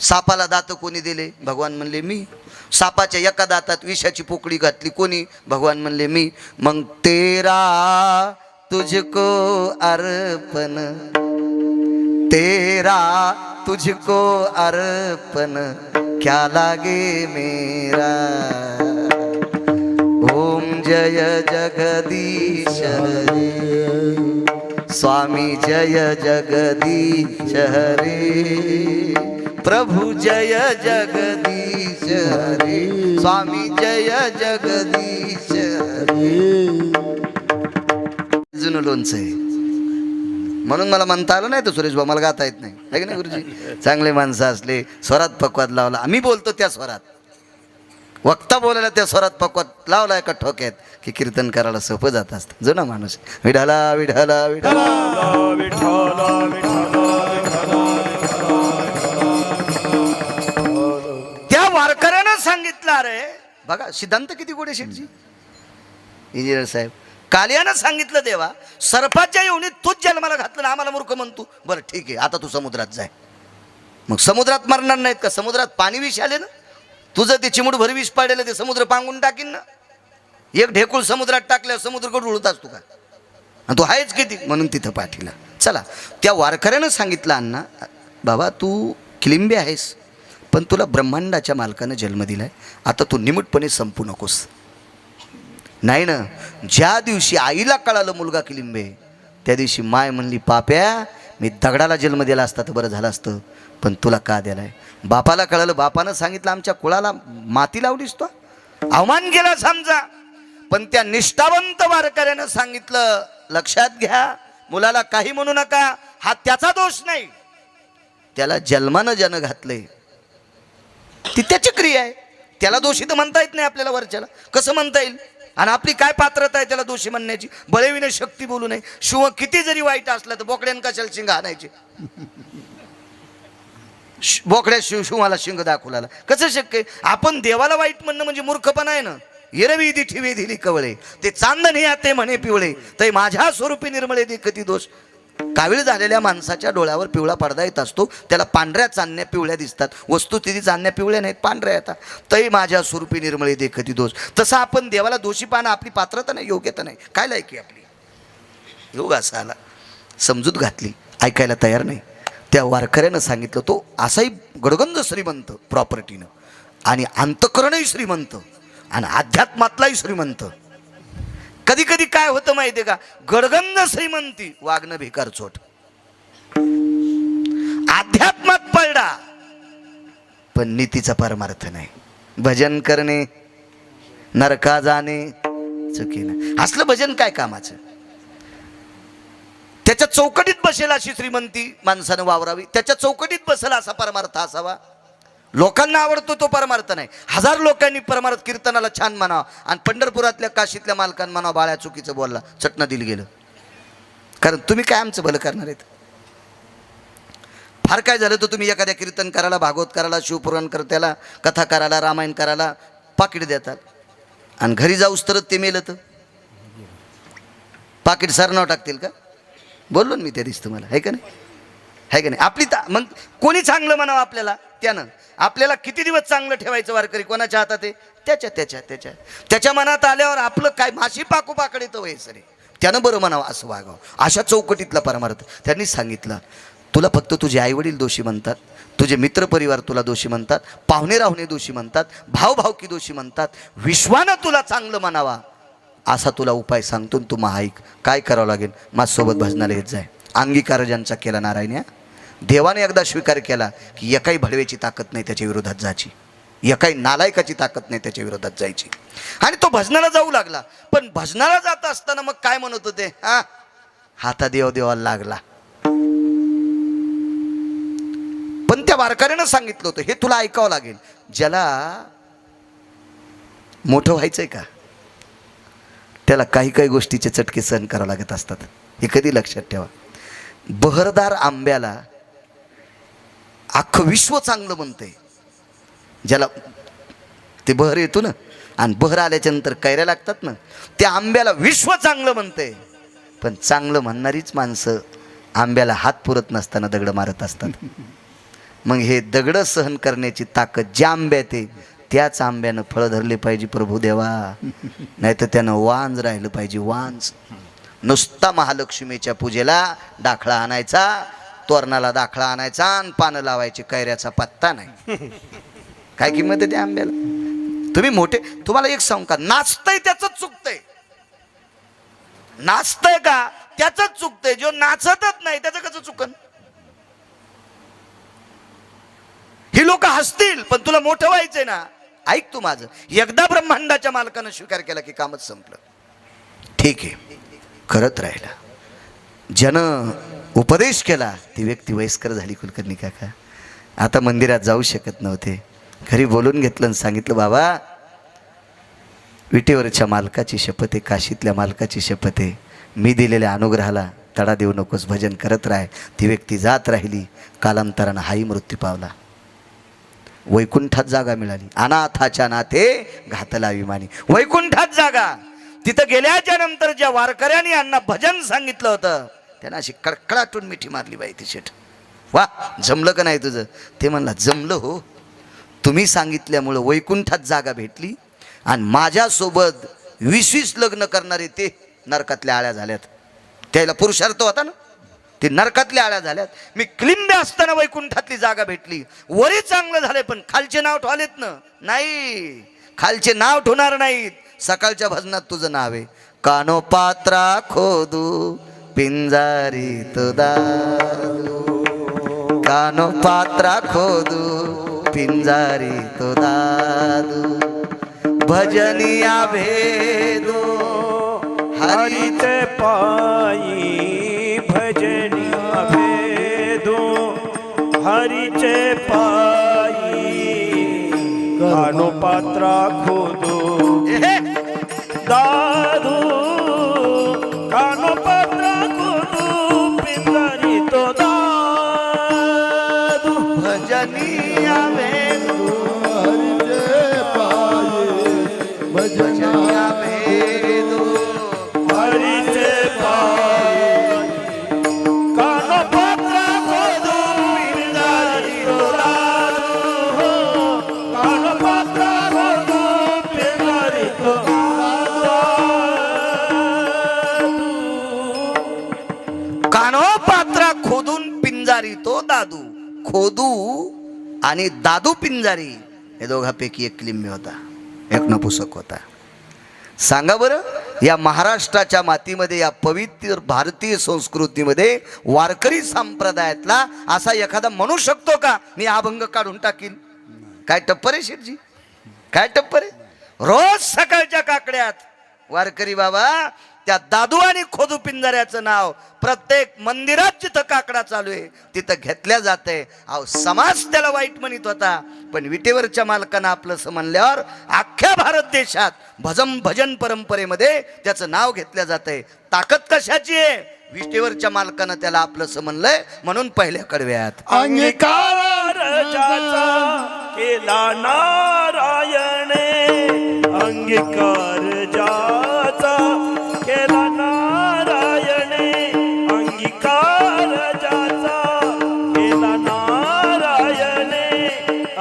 सापाला दात कोणी दिले? भगवान म्हणले मी. सापाच्या एका दातात विषाची पोकळी घातली कोणी? भगवान म्हणले मी. मग तेरा तुझको अर्पण, तेरा तुझको अर्पण, क्या लागे मेरा. ओम जय जगदीश हरे, स्वामी जय जगदीश हरे, प्रभु जय जगदीश हरे, स्वामी जय जगदीश हरे. जुनं लोणचं आहे म्हणून मला म्हणता आलं नाही तर सुरेश भाऊ मला गाता येत नाही, आहे की नाही गुरुजी? चांगले माणसं असले, स्वरात पक्वात लावला, आम्ही बोलतो त्या स्वरात, वक्ता बोलायला त्या स्वरात पक्वात लावला एका ठोक्यात की कीर्तन करायला सोपं जात असतं. जुना माणूस, विठाला विठाला विठाला त्या वारकऱ्यानं सांगितलं. अरे बघा सिद्धांत किती गोडे शेठजी, इंजिनियर साहेब. कालियानं सांगितलं, देवा सर्पाच्या योनीत तूच जन्माला घातलं ना, आम्हाला मूर्ख म्हणतो. बरं ठीक आहे, आता तू समुद्रात जाय. मग समुद्रात मरणार नाहीत का? समुद्रात पाणी विष आले ना, तुझं ते चिमूट भर विष पाडलेलं ते समुद्र पांगून टाकीन ना. एक ढेकूळ समुद्रात टाकल्यावर समुद्र कडून उडत असतो का? आणि तू आहेच किती म्हणून तिथं पाठीला. चला, त्या वारकऱ्यानं सांगितलं, अण्णा बाबा तू किलिंबे आहेस, पण तुला ब्रह्मांडाच्या मालकानं जन्म दिलाय, आता तू निमूटपणे संपू नकोस. नाही ना, ज्या दिवशी आईला कळालं मुलगा किलिंबे, त्या दिवशी माय म्हणली, पाप्या मी दगडाला जन्म दिला असता तर बरं झालं असतं, पण तुला का दिलाय? बापाला कळलं, बापानं सांगितलं आमच्या कुळाला माती लावलीस तो, अवमान केला समजा. पण त्या निष्ठावंत वारकऱ्यानं सांगितलं, लक्षात घ्या, मुलाला काही म्हणू नका, हा त्याचा दोष नाही, त्याला जन्मानं ज्यानं घातलंय ती त्याची क्रिया आहे, त्याला दोषी तर म्हणता येत नाही आपल्याला, वरच्याला कसं म्हणता येईल? आणि आपली काय पात्रता आहे त्याला दोषी म्हणण्याची? बळेविने शक्ती बोलू नये. शिव किती जरी वाईट असला तर बोकड्यान कशाला शिंग आणायचे? बोकड्या शिवाला शिंग दाखवला कसं शक्य आहे? आपण देवाला वाईट म्हणणं म्हणजे मूर्खपणा आहे ना. येरवी दिठीवे दिली कवळे, ते चांदणी आते म्हणे पिवळे, ते माझ्या स्वरूपी निर्मळे देखती दोष. कावीळ झालेल्या माणसाच्या डोळ्यावर पिवळा पडदा येत असतो, त्याला पांढऱ्या चांदण्या पिवळ्या दिसतात. वस्तू तिथे चांदण्या पिवळ्या नाहीत, पांढऱ्या येतात. तै माझ्या स्वरूपी निर्मळे देखती दोष. तसं आपण देवाला दोषी पाहणं आपली पात्रता नाही, योग्यता नाही. काय लायकी आपली? योग असा आला, समजूत घातली, ऐकायला तयार नाही. त्या वारकऱ्यानं सांगितलं, तो असाही गडगंज श्रीमंत प्रॉपर्टीनं, आणि अंतकरणही श्रीमंत, आणि अध्यात्मातलाही श्रीमंत. कधी कधी काय होतं माहितीये का, गडगंज श्रीमंती वागणं भिकार चोट, अध्यात्मात पडला पण नीतीचा परमार्थ नाही. भजन करणे नरका जाणे चुकीनं, असलं भजन काय कामाचं? त्याच्या चौकटीत बसेल अशी श्रीमंती माणसानं वावरावी, त्याच्या चौकटीत बसेल असा परमार्थ असावा. लोकांना आवडतो तो परमार्थ नाही. 1000 लोकांनी परमार्थ कीर्तनाला छान म्हणावं, आणि पंढरपुरातल्या काशीतल्या मालकांना म्हणावं बाळ्या चुकीचं बोलला, चटणं दिलं गेलं. कारण तुम्ही काय आमचं भलं करणार आहेत? फार काय झालं तर तुम्ही एखाद्या कीर्तन करायला, भागवत करायला, शिवपुराण करत्याला, कथा करायला, रामायण करायला पाकिट देतात, आणि घरी जाऊस तरच ते मेलं तर पाकिट सरनाव टाकतील का? बोललो ना मी त्या दिवशी तुम्हाला, आहे का नाही? आहे का नाही? आपली मग कोणी चांगलं म्हणावं आपल्याला? त्यानं आपल्याला किती दिवस चांगलं ठेवायचं वारकरी कोणाच्या हातात आहे? त्याच्या मनात आल्यावर आपलं काय माशी पाकू पाकडे तर व्हायचं रे, त्यानं बरं म्हणावं, असं वागावं. अशा चौकटीतला परमार्थ त्यांनी सांगितलं. तुला फक्त तुझे आईवडील दोषी म्हणतात, तुझे मित्रपरिवार तुला दोषी म्हणतात, पाहुणे राहुणे दोषी म्हणतात, भावभावकी दोषी म्हणतात, विश्वानं तुला चांगलं म्हणावा असा तुला उपाय सांगतो, तू महाऐक. काय करावं लागेल? माझ्यासोबत भजनाला येत जाय. अंगीकार ज्यांचा केला नारायण, देवाने एकदा स्वीकार केला की एकाही भडव्याची ताकद नाही त्याच्या विरोधात जायची, एकाही नालायकाची ताकद नाही त्याच्या विरोधात जायची. आणि तो भजनाला जाऊ लागला. पण भजनाला जात असताना मग काय म्हणत होते? हाता देव देवाला लागला. पण त्या वारकऱ्यानं सांगितलं होतं, हे तुला ऐकावं लागेल, ज्याला मोठं व्हायचंय का त्याला काही काही गोष्टीचे चटके सहन करावं लागत असतात. हे कधी लक्षात ठेवा. बहरदार आंब्याला अख्खं विश्व चांगलं म्हणतंय, ज्याला ते बहर येतो ना, आणि बहर आल्याच्या नंतर कैऱ्या लागतात ना, त्या आंब्याला विश्व चांगलं म्हणतंय. पण चांगलं म्हणणारीच माणसं आंब्याला हात पुरत नसताना दगड मारत असतात. मग हे दगड सहन करण्याची ताकद ज्या आंब्यात आहे त्याच आंब्यानं फळ धरले पाहिजे प्रभू देवा, नाही तर त्यानं वांज राहिलं पाहिजे, वांज. नुसता महालक्ष्मीच्या पूजेला दाखला आणायचा, तोरणाला दाखला आणायचा, आणि पानं लावायची, कैऱ्याचा पत्ता नाही. काय किंमत आहे त्या आंब्याला? तुम्ही मोठे, तुम्हाला एक सांगू का, नाचतंय त्याचंच चुकतंय. नाचतंय का त्याचंच चुकतंय, जो नाचतच नाही त्याचं कसं चुकन? ही लोक हसतील पण तुला मोठं व्हायचंय ना. ऐक तू माझं, एकदा ब्रह्मांडाच्या मालकानं स्वीकार केला की कामच संपलं. ठीक आहे, करत राहिला. ज्यानं उपदेश केला ती व्यक्ती वयस्कर झाली. कुलकर्णी काका आता मंदिरात जाऊ शकत नव्हते. घरी बोलून घेतलं आणि सांगितलं, बाबा विटेवरच्या मालकाची शपथ आहे, काशीतल्या मालकाची शपथ आहे, मी दिलेल्या अनुग्रहाला तडा देऊ नकोस, भजन करत राह. ती व्यक्ती जात राहिली. कालांतरानं हाही मृत्यू पावला. वैकुंठात जागा मिळाली. अनाथाच्या नाथे घातला अभिमानी. वैकुंठात जागा. तिथं गेल्याच्या नंतर ज्या वारकऱ्यांनी यांना भजन सांगितलं होतं त्यांना अशी कडकडाटून मिठी मारली बाई ती शेठ. वा, जमलं का नाही तुझं? ते म्हणला, जमलं हो, तुम्ही सांगितल्यामुळं वैकुंठात जागा भेटली, आणि माझ्यासोबत 20-20 लग्न करणारे ते नरकातल्या आळ्या झाल्यात. त्याला पुरुषार्थ होता ना, ते नरकातल्या आळ्या झाल्यात. मी क्लिंबे असताना वैकुंठातली जागा भेटली. वरी चांगलं झाले पण खालचे नाव ठेवलेत ना. नाही, खालचे नाव ठेवणार नाहीत. सकाळच्या भजनात तुझं नाव आहे, कानो पात्रा खोदू पिंजारी तुदा कानो पात्रा खोदू पिंजारी तो दादू भजनिया भेदू हरिते पायी भजनिया भेदो हरिचे पायी कानो पात्रा खोदो दादू कानो पात्रा खोदो पिंजारी तो दादू भजनिया भेदू भजनिया भेदू हरिचे पायी कानो पात्रा खोदो पिंजारी तो दादू कानो पात्रा खोदो पिंजारी तो कानो पात्रा खोदून पिंजारी तो दादू खोदू आणि दादू पिंजारी हे दोघांपैकी एक लिंबी होता, एक नपुसक होता. सांगा बरं, या महाराष्ट्राच्या मातीमध्ये, या पवित्र भारतीय संस्कृतीमध्ये वारकरी संप्रदायातला असा एखादा म्हणू शकतो का मी अभंग काढून टाकीन? काय टप्पर आहे शेठजी, काय टप्पर आहे? रोज सकाळच्या काकड्यात वारकरी बाबा त्या दादू आणि खोदू पिंजाऱ्याचं नाव प्रत्येक मंदिरात जिथं काकडा चालू आहे तिथं घेतल्या जाते. अहो समाज त्याला वाईट म्हणत होता, पण विटेवरच्या मालकानं आपलं म्हणल्यावर अख्ख्या भारत देशात भजन परंपरेमध्ये त्याचं नाव घेतलं जातंय. ताकद कशाची आहे? विटेवरच्या मालकानं त्याला आपलं म्हणलंय म्हणून पहिल्या कडव्यात अंगीकार ज्याचा केला नारायणे अंगीकार ज्याचा केला नारायणे अंगीकार ज्याचा केला नारायणे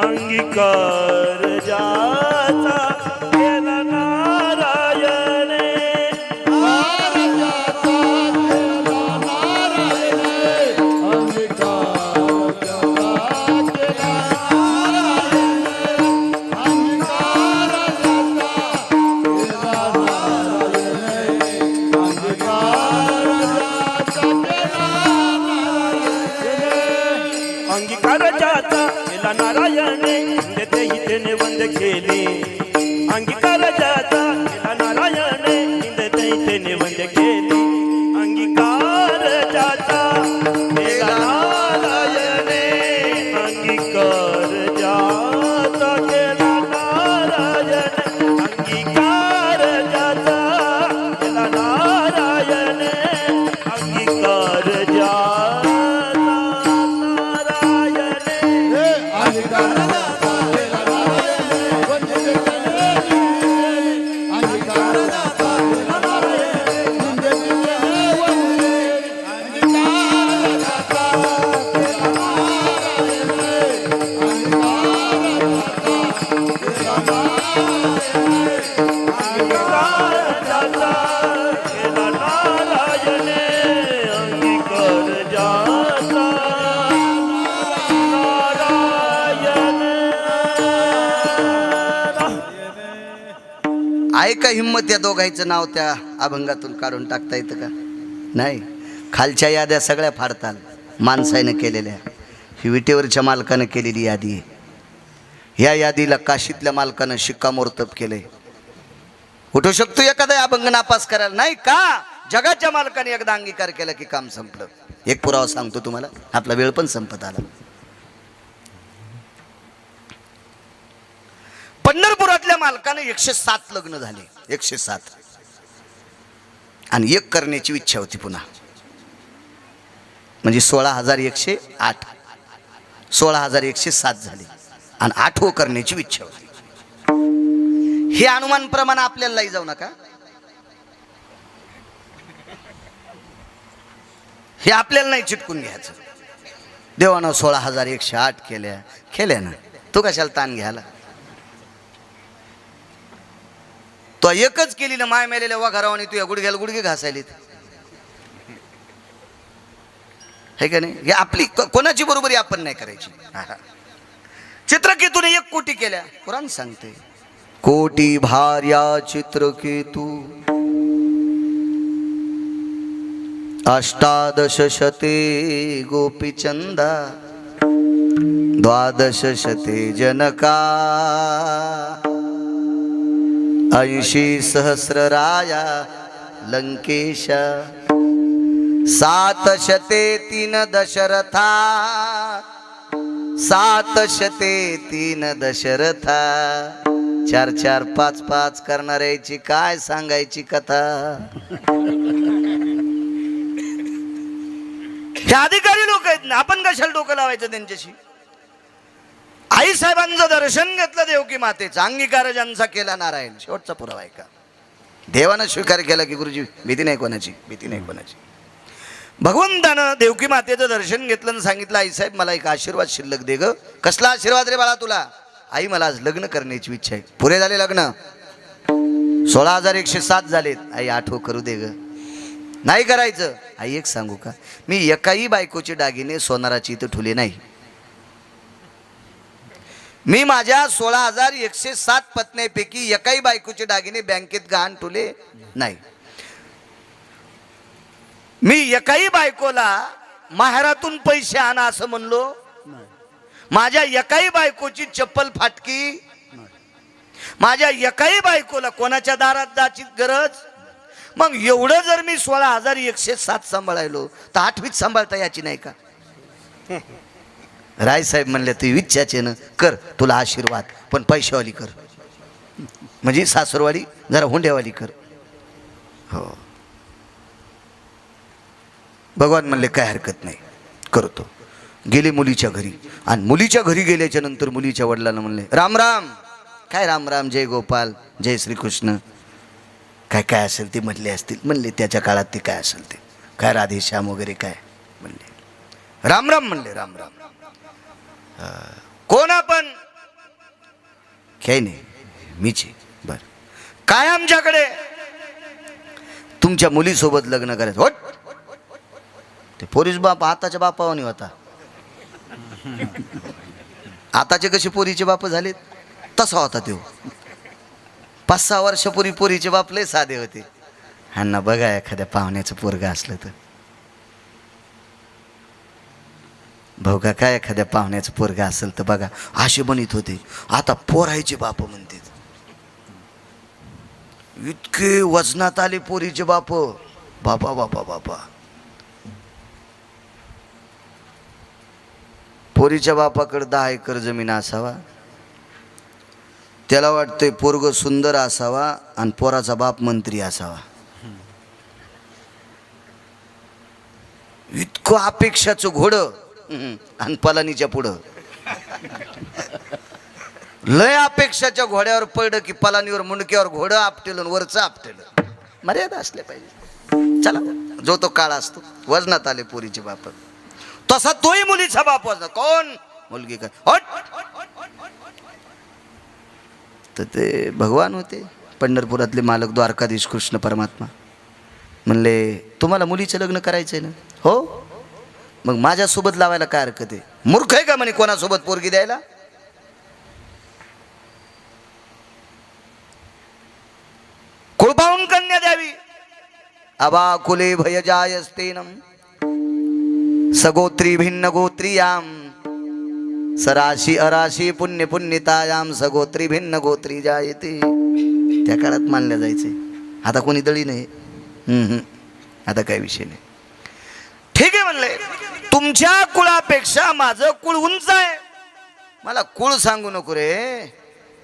अंगीकार ज्याचा केला नारायणे अंगीकार ज्याचा केला नारायणे इंद्रतेही त्याने वंद केले अंगीकार ज्याचा केला नारायणे इंद्रतेही त्याने वंद केले अंगीकार ज्याचा केला नारायणे अंगीकार ज्याचा केला नारायणे अंगीकार ज्याचा केला नारायणे अंगीकार ज्याचा आहे का हिम्मत या दोघांचं नाव त्या अभंगातून काढून टाकता येतं का? नाही. खालच्या याद्या सगळ्या फाडताल माणसाने केलेल्या, ही विटेवरच्या मालकानं केलेली यादी आहे. ह्या यादीला काशीतल्या मालकानं शिक्कामोर्तब केलंय. उठू शकतो एखादा अभंग नापास करायला? नाही का? जगाच्या मालकाने एकदा अंगीकार केला की काम संपलं. एक पुरावा सांगतो तुम्हाला, आपला वेळ पण संपत आला. पंढरपुरातल्या मालकाने 107 लग्न झाले, 107, आणि एक करण्याची इच्छा होती पुन्हा, म्हणजे 16,108, 16,107 झाले आणि 8 करण्याची इच्छा होती. हे अनुमान प्रमाण आपल्याला जाऊ नका, हे आपल्याला नाही चिटकून घ्यायचं. देवानं 16,108 केल्या ना, तू कशाला ताण घ्यायला? तो एकच केली ना, माय मेलेल्या वाघारावाने तू या गुडघ्याला गुडघे घासायलीत, हे का नाही? हे आपली कोणाची बरोबरी आपण नाही करायची. चित्रकेतूने 1 कोटी केल्या. कुराण सांगते कोटी भार्या चित्रकेतू 18 शते गोपीचंदा द्वादश शते जनका 80 सहस्रराया लंकेश 703 दशरथा 703 दशरथा 4 4 5 5 करणाऱ्याची काय सांगायची कथा. हे अधिकारी लोक आहेत ना, आपण कशाला डोकं लावायचं त्यांच्याशी. आई साहेबांचं दर्शन घेतलं देवकी मातेचं, अंगीकार ज्यांचा केला नारायण. शेवटचा पुरावा आहे का? देवानं स्वीकार केला की गुरुजी भीती नाही कोणाची, भीती नाही कोणाची. भगवंतानं देवकी मातेचं दर्शन घेतलं आणि सांगितलं आई साहेब मला एक आशीर्वाद शिल्लक दे ग. कसला आशीर्वाद रे बाळा तुला? आई मला आज लग्न करण्याची इच्छा आहे. पुरे झाले लग्न? 16,107 झालेत. आई 8 करू दे ग. नाही करायचं. आई एक सांगू का, मी एकाही बायकोचे दागिने सोनाराची इथं ठुले नाही. मी माझ्या 16,107 पत्न्यांपैकी एकाही बायकोचे दागिने बँकेत गहाण ठुले नाही. मी एकाही बायकोला माहेरातून पैसे आणा असं म्हणलो. माझ्या एकाही बायकोची चप्पल फाटकी, माझ्या एकाही बायकोला कोणाच्या दारात जायची गरज. मग एवढं जर मी 16,107 सांभाळायलो तर 8वीत सांभाळता याची नाही का? रायसाहेब म्हणले तू इच्छाचे ना कर, तुला आशीर्वाद, पण पैशावाली कर, म्हणजे सासरवाडी जरा हुंड्यावाली कर. हो भगवान म्हणले काय हरकत नाही करतो. गेले मुलीच्या घरी, आणि मुलीच्या घरी गेल्याच्या नंतर मुलीच्या वडिलांना म्हणले राम राम. काय राम राम, जय गोपाल, जय श्रीकृष्ण, काय काय असेल ते म्हटले असतील. म्हणले त्याच्या काळात ते काय असेल ते, काय राधेश्याम वगैरे काय म्हणले. राम राम म्हणले राम राम. कोण आपण? काही नाही मीच. बर काय आमच्याकडे? तुमच्या मुलीसोबत लग्न करायचं. होट ते पोरीस बाप आताच्या बापावानी होता. आताचे कसे पोरीचे बाप झालेत तसा होता तो. 5-6 वर्षापूर्वी पोरीचे बाप लय साधे होते. ह्यांना बघा एखाद्या पाहुण्याचं पोरग असलं तर, भाऊ का काय एखाद्या पाहुण्याचं पोरग असेल तर बघा असे बनित होते. आता पोरायचे बाप म्हणते इतके वजनात आले पोरीचे बाप. बाबा बाबा बाबा. पोरीच्या बापाकडे 10 एकर जमीन असावा, त्याला वाटतंय पोरग सुंदर असावा आणि पोराचा बाप मंत्री असावा. इतकं अपेक्षाचं घोडं आणि पलानीच्या पुढं. लय अपेक्षाच्या घोड्यावर पडलं की पलानीवर मुंडक्यावर घोडं आपटेल आणि वरचं आपटेल. मर्यादा असल्या पाहिजे. चला जो तो काळ असतो. वजनात आले पोरीचे बाप, तसा तोही मुलीचा बाप वजनात. कोण? मुलगी काय हट. तर ते भगवान होते पंढरपुरातले मालक द्वारकाधीश कृष्ण परमात्मा. म्हणले तुम्हाला मुलीचं लग्न करायचंय ना? हो. मग माझ्यासोबत लावायला काय हरकत आहे? मूर्ख आहे का म्हणे कोणासोबत पोरगी द्यायला? कुळपाहून कन्या द्यावी. अबा कुले भयजायस्तेनम सगोत्री भिन्न गोत्रियाम सराशी अराशी पुण्य पुण्यतायाम सगोत्री भिन्न गोत्री जायते. त्या काळात मानल्या जायचे. आता कोणी दळी नाही. आता काय विषय नाही. ठीक आहे म्हणले तुमच्या कुळापेक्षा माझं कुळ उंच आहे. मला कुळ सांगू नको रे.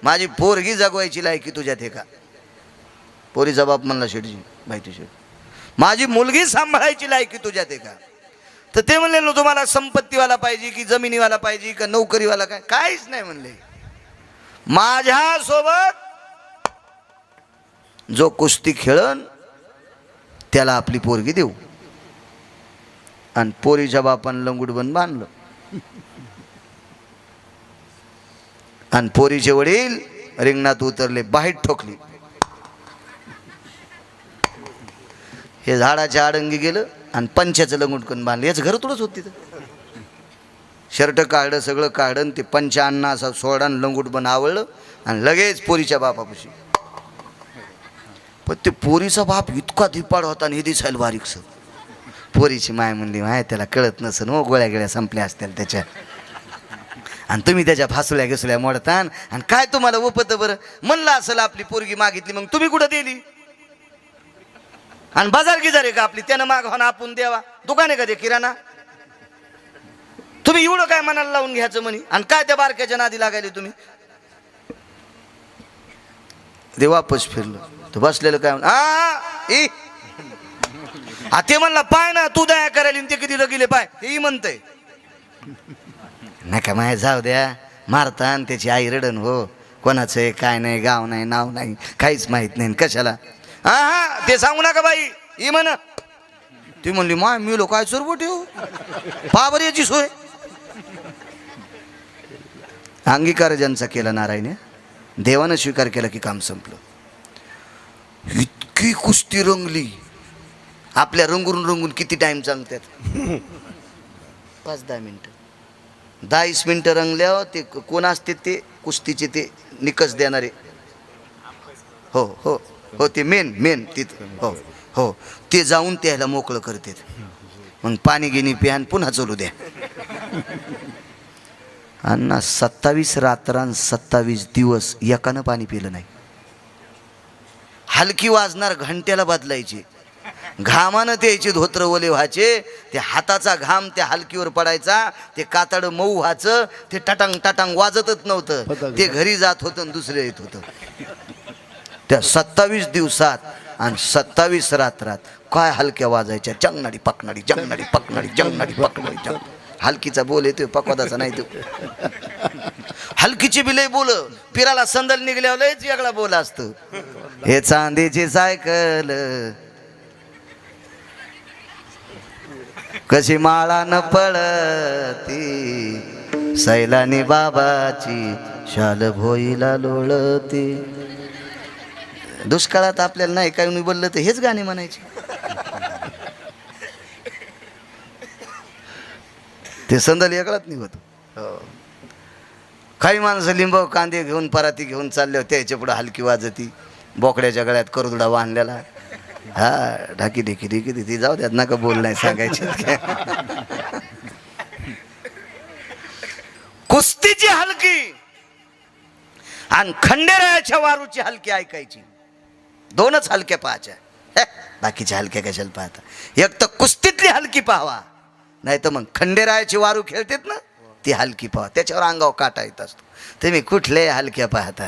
माझी पोरगी जगवायची लायकी तुझ्यात आहे का? पोरीचा बाप म्हणला शेठजी माहिती शेठ, माझी मुलगी सांभाळायची लायकी तुझ्यात आहे का? तर ते म्हणले तुम्हाला संपत्तीवाला पाहिजे की जमिनीवाला पाहिजे का नोकरीवाला? काय काहीच नाही म्हणले. माझ्यासोबत जो कुस्ती खेळन त्याला आपली पोरगी देऊ. आणि पोरीच्या बापानं लंगूट बन बांधलं. आणि पोरीचे वडील रिंगणात उतरले, बाहेर ठोकली. हे झाडाच्या आडंगी गेलं आणि पंचाचं लंगुटकन बांधलं. याच घर थोडंच होती. शर्ट काढलं, सगळं काढलं, ते पंचा अण्णा असा सोडा लंगूट बन आवडलं आणि लगेच पोरीच्या बापापाशी. पण ते पोरीचा बाप इतका धिपाड होता आणि हे दिसायला बारीकस. पोरीची माय म्हणली माय त्याला कळत नसेल हो, गोळ्या गिळ्या संपल्या असतील त्याच्या. आणि तुम्ही त्याच्या फासुल्या घसुल्या मोडतान आणि काय तुम्हाला उपत बरं. म्हणलं असेल आपली पोरगी मागितली मग तुम्ही कुठं दिली. आणि बाजार गिजार आहे का आपली त्यानं मागवा ना आपण द्यावा. दुकान आहे का ते किराणा. तुम्ही एवढं काय मनाला लावून घ्यायचं म्हणे आणि काय त्या बारक्याच्या नादी लागायले तुम्ही. ते वापस फिरलं तर बसलेलं काय ते म्हणला पाय ना तू दया करायला ते किती गेले पाय तेही म्हणतंय. नका माय जाऊ द्या मारता आणि त्याची आई रडन हो. कोणाचं आहे काय नाही गाव नाही नाव नाही काहीच माहित नाही कशाला. हा ते सांगू नका बाई ही म्हण. ती म्हणली माय मी लोक काय चोरबोट येऊ पाबर याची सोय. अंगीकार ज्यांचा केला नारायण देवानं स्वीकार केला की काम संपलं. इतकी कुस्ती रंगली. आपल्या रंगून रंगून किती टाइम चालतात 5-10 मिनिटं 10 मिनिटं रंगल्यावर ते कोण असते ते कुस्तीचे ते निकष देणारे. हो हो हो ते मेन तिथं हो हो ते जाऊन त्याला मोकळं करतात. मग पाणी गिनी प्यान पुन्हा चालू द्या. अण्णा 27 रात्रां 27 दिवस एकानं पाणी पिलं नाही. हलकी वाजणार घंट्याला बदलायची. घामानं त्याचे धोत्र ओले व्हायचे. ते हाताचा घाम त्या हलकीवर पडायचा. ते कातड मऊ व्हायचं. ते टटांग टटांग वाजतच नव्हतं. ते घरी जात होतं आणि दुसरं येत होतं. त्या 27 दिवसात आणि 27 रात्रात काय हलक्या वाजायच्या. जंगणाडी पकणाडी जंगणाडी पकणाडी जंगणाडी पकणाडी. हलकीचा बोल येतोय पकवादाचा नाही तो. हलकीची बिलय बोल पिराला संदल निघल्यावर लयच वेगळा बोल असतं. हे चांदीची सायकल कशी माळा न पळती सैलानी बाबाची शाल भोईला लोळती. दुष्काळात आपल्याला नाही काय बोललं तर हेच गाणे म्हणायचे. ते संदल वेगळाच निघत. काही माणसं लिंब कांदे घेऊन पराती घेऊन चालले होते. त्याच्या पुढे हलकी वाजती. बोकड्याच्या गळ्यात करदुडा बांधलेला. हा ढाकी ढेकी ढेकी ती जाऊ द्यात नका बोल नाही सांगायचे. कुस्तीची हलकी आणि खंडेरायाच्या वारूची हलकी ऐकायची. दोनच हलक्या पाहायच्या. बाकीच्या हलक्या कशाला पाहता. एक तर कुस्तीतली हलकी पाहावा नाही तर मग खंडेरायाची वारू खेळतात ना ती हलकी पाहा. त्याच्यावर अंगावर काटा येत असतो. तुम्ही कुठले हलक्या पाहता.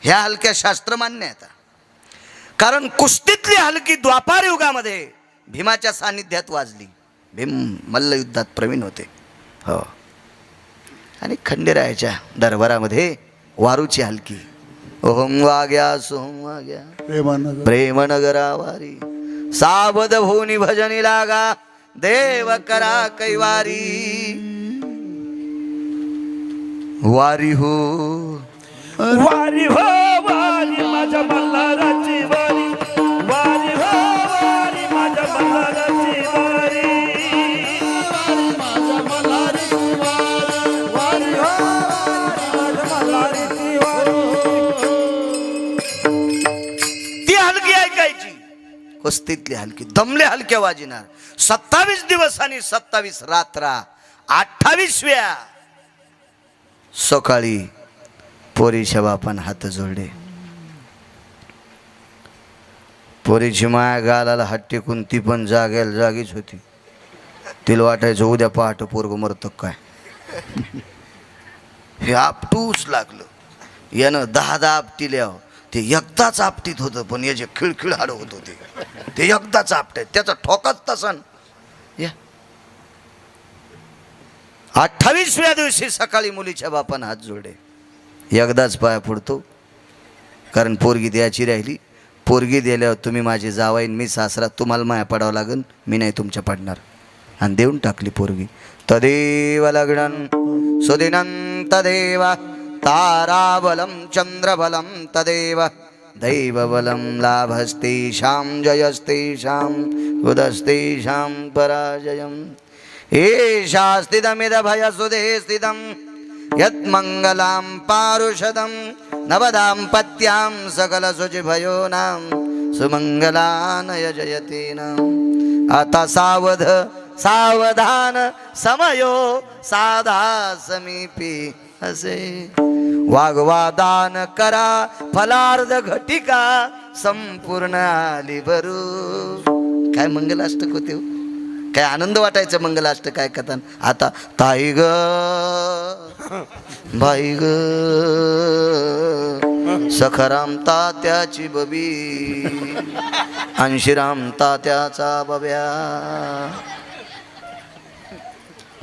ह्या हलक्या शास्त्र मान्य आहेत. कारण कुस्तीतली हलकी द्वापार युगामध्ये भीमाच्या सानिध्यात वाजली. भीम मल्लयुद्धात प्रवीण होते हो. आणि खंडेरायाच्या दरबारामध्ये वारूची हलकी. ओम वाग्या सोम वाग्या प्रेमनगरावारी सावध भूनी भजनी लागा देव करा कैवारी. वारी हो वारी हो वारी माझ्या मल्हाराची वारी. वारी हो वारी माझ्या मल्हाराची वारी. माझ्या मल्हाराची वारी. वारी हो माझ्या मल्हाराची वारी. ती हलकी ऐकायची. कुस्तीतली हलकी दमले हलक्या वाजिनार. 27 दिवस आणि 27 रात्रा 28व्या सकाळी पोरीच्या बापान हात जोडले. पोरीची माया गालाला हात टेकून ती पण जागीच होती. तिला वाटायचं उद्या पहाट पोरग मरत काय. हे आपटूच लागलं. यानं 10 आपटिल्यावर ते एकदाच आपटीत होतं पण याचे खिळखिळ हाड होत होते. ते एकदाच आपटाय त्याचा ठोकाच तसा. 28व्या दिवशी सकाळी मुलीच्या बापानं हात जोडले. एकदाच पाया पडतो कारण पोरगी द्यायची राहिली. पोरगी दिल्यावर तुम्ही माझे जावाईन मी सासरा तुम्हाला माया पडावं लागेल. मी नाही तुमच्या पडणार. आणि देऊन टाकली पोरगी. तदेव लग्नं सुदिनं तदेव ताराबलं चंद्रबलं तदेव दैवबलं लाभस्तेषां जयस्तेषां उदस्तेषां पराजयम्. एषास्तिदमिदभयसुधे स्थितं यत्मङ्गलां पारुषदं नवदाम्पत्यां सकलशुचिभयोनां सुमङ्गलानय जयते नाम. आता सावध सावधान समयो साधा समीपी असे वाग्वादान करा फलार्ध घटिका संपूर्ण आली भरू. काय मंगलाष्टक होते हो, काय आनंद वाटायचा मंगलाष्टक काय कथान. आता ताई ग बाई ग सखाराम तात्याची बबी अंशीराम तात्याचा बब्या.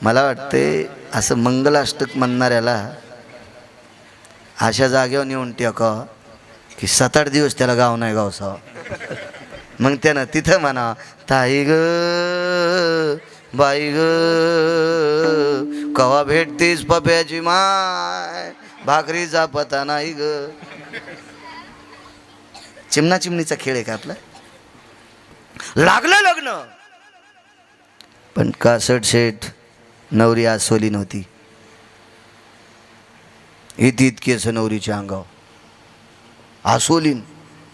मला वाटते असं मंगलाष्टक म्हणणाऱ्याला अशा जागेवर नेऊन टेका की 7-8 दिवस त्याला गाव नाही गावसावं. मग त्यानं तिथं म्हणा ताई ग बाई ग कवा भेटतीस पप्याची माय भाकरीचा पता नाही ग. चिमणा चिमणीचा खेळ आहे का आपला. लागलं लग्न पण कासट शेठ नवरी आसवली नव्हती. इतकी असं नवरीच्या अंगावर आसोलीन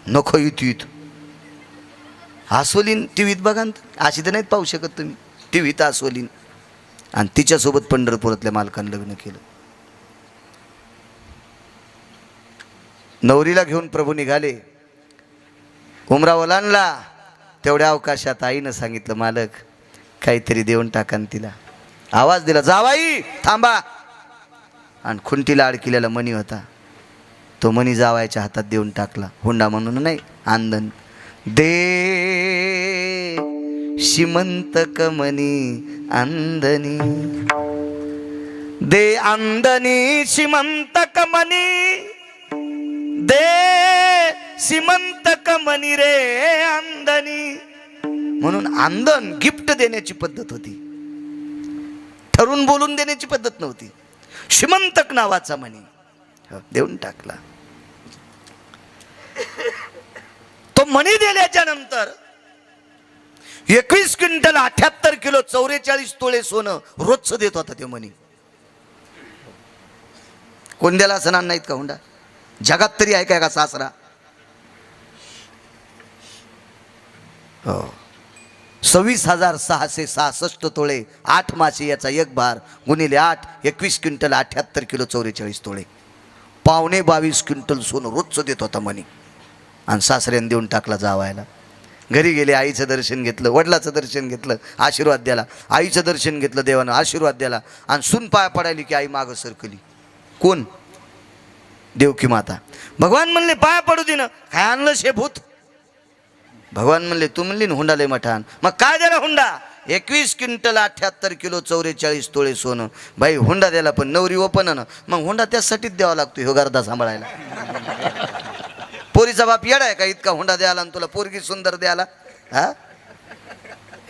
नको इतीत आसोलीन. टीव्हीत बघा ना, अशी तर नाहीत पाहू शकत तुम्ही. टीव्हीत आसोलीन आणि तिच्यासोबत पंढरपुरातल्या मालकानं लग्न केलं. नवरीला घेऊन प्रभू निघाले. उमरा ओलांडला. तेवढ्या अवकाशात आईनं सांगितलं मालक काहीतरी देऊन टाका न तिला. आवाज दिला जावाई थांबा. आणि खुंटीला अडकिलेला मणी होता तो मणी जावायच्या हातात देऊन टाकला. हुंडा म्हणून नाही, आंदन दे श्रीमंत कमनी अंदनी दे अंदनी श्रीमंत कमनी दे श्रीमंत कमनी रे अंदनी. म्हणून आंदन गिफ्ट देण्याची पद्धत होती, ठरून बोलून देण्याची पद्धत नव्हती. श्रीमंतक नावाचा मणी देऊन टाकला. तो मणी दिल्याच्या नंतर 21 क्विंटल 78 किलो 44 तोळे सोनं रोजचं देत होता ते मणी. कोण द्याला असणार नाहीत का हुंडा जगात तरी आहे काय का सासरा. हो 26,666 तोळे 8 मासे याचा एक भार गुणिले 8 21 क्विंटल 78 किलो 44 तोळे 22.5 क्विंटल सोनं रोजचं देत होता मणी. आणि सासऱ्याने देऊन टाकला जावायला. घरी गेले, आईचं दर्शन घेतलं, वडिलाचं दर्शन घेतलं, आशीर्वाद द्याला. आईचं दर्शन घेतलं, देवानं आशीर्वाद द्याला. आणि सून पाय पडायली की आई मागं सरकली. कोण? देवकी माता. भगवान म्हणले पाया पडू दे ना. काय आणलं शेभूत? भगवान म्हणले तू म्हणली ना हुंडा लय मठान. मग काय द्याला हुंडा? 21 क्विंटल 78 किलो 44 तोळे सोनं. बाई हुंडा द्याला पण नवरी ओपन ना. मग हुंडा त्यासाठीच द्यावा लागतो ह्यो गर्दा सांभाळायला. पोरीचा बाप येडा आहे का इतका हुंडा द्यायला आणि तुला पोरगी सुंदर द्यायला? हा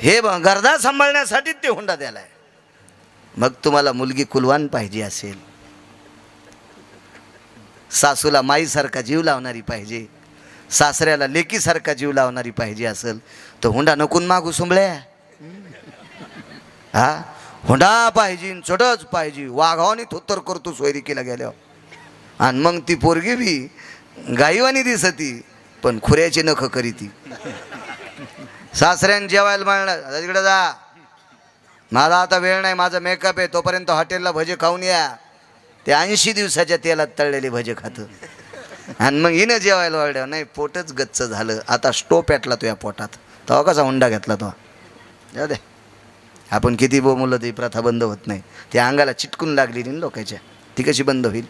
हे गर्दा सांभाळण्यासाठीच ते हुंडा द्यायला आहे. मग तुम्हाला मुलगी कुलवान पाहिजे असेल, सासूला माईसारखा जीव लावणारी पाहिजे, सासऱ्याला लेकीसारखा जीव लावणारी पाहिजे असेल तर हुंडा नकून मागू सुंबळ्या. हा हुंडा पाहिजे, चढच पाहिजे. वाघावानी थोत्तर करतो सोयरिकीला गेल्यावर. आणि मग ती पोरगी बी गाईवानी दिसती पण खुऱ्याची नख करीती. सासऱ्यान जेवायला म्हणलं तिकडे जा, माझा आता वेळ नाही, माझा मेकअप आहे, तोपर्यंत हॉटेलला भजे खाऊन या. ते 80 दिवसाच्या तेलात तळलेले भजे खातं. आणि मग हिनं जेवायला वाढल्या नाही, पोटच गच्च झालं. आता स्टोव पेटला तो या पोटात. तेव्हा कसा हुंडा घेतला तो? जाऊ दे, आपण किती बोमलं ती प्रथा बंद होत नाही. ती अंगाला चिटकून लागलेली ना लोकांच्या, ती कशी बंद होईल?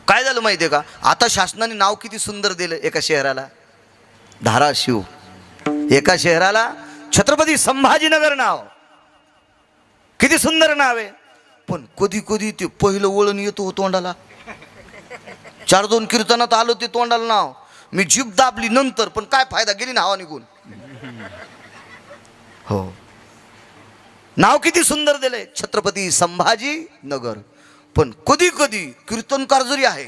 काय झालं माहिती आहे का? आता शासनाने नाव किती सुंदर दिलं एका शहराला, धाराशिव. एका शहराला छत्रपती संभाजीनगर नाव. किती सुंदर नाव आहे. पण कधी कधी ते पहिलं वळण येतो तोंडाला. 4-2 कीर्तनात आलो ते तोंडाला नाव. मी जीभ दाबली नंतर, पण काय फायदा, गेली ना हवा निघून. हो नाव किती सुंदर दिलंय, छत्रपती संभाजीनगर. पण कधी कधी कीर्तनकार जरी आहे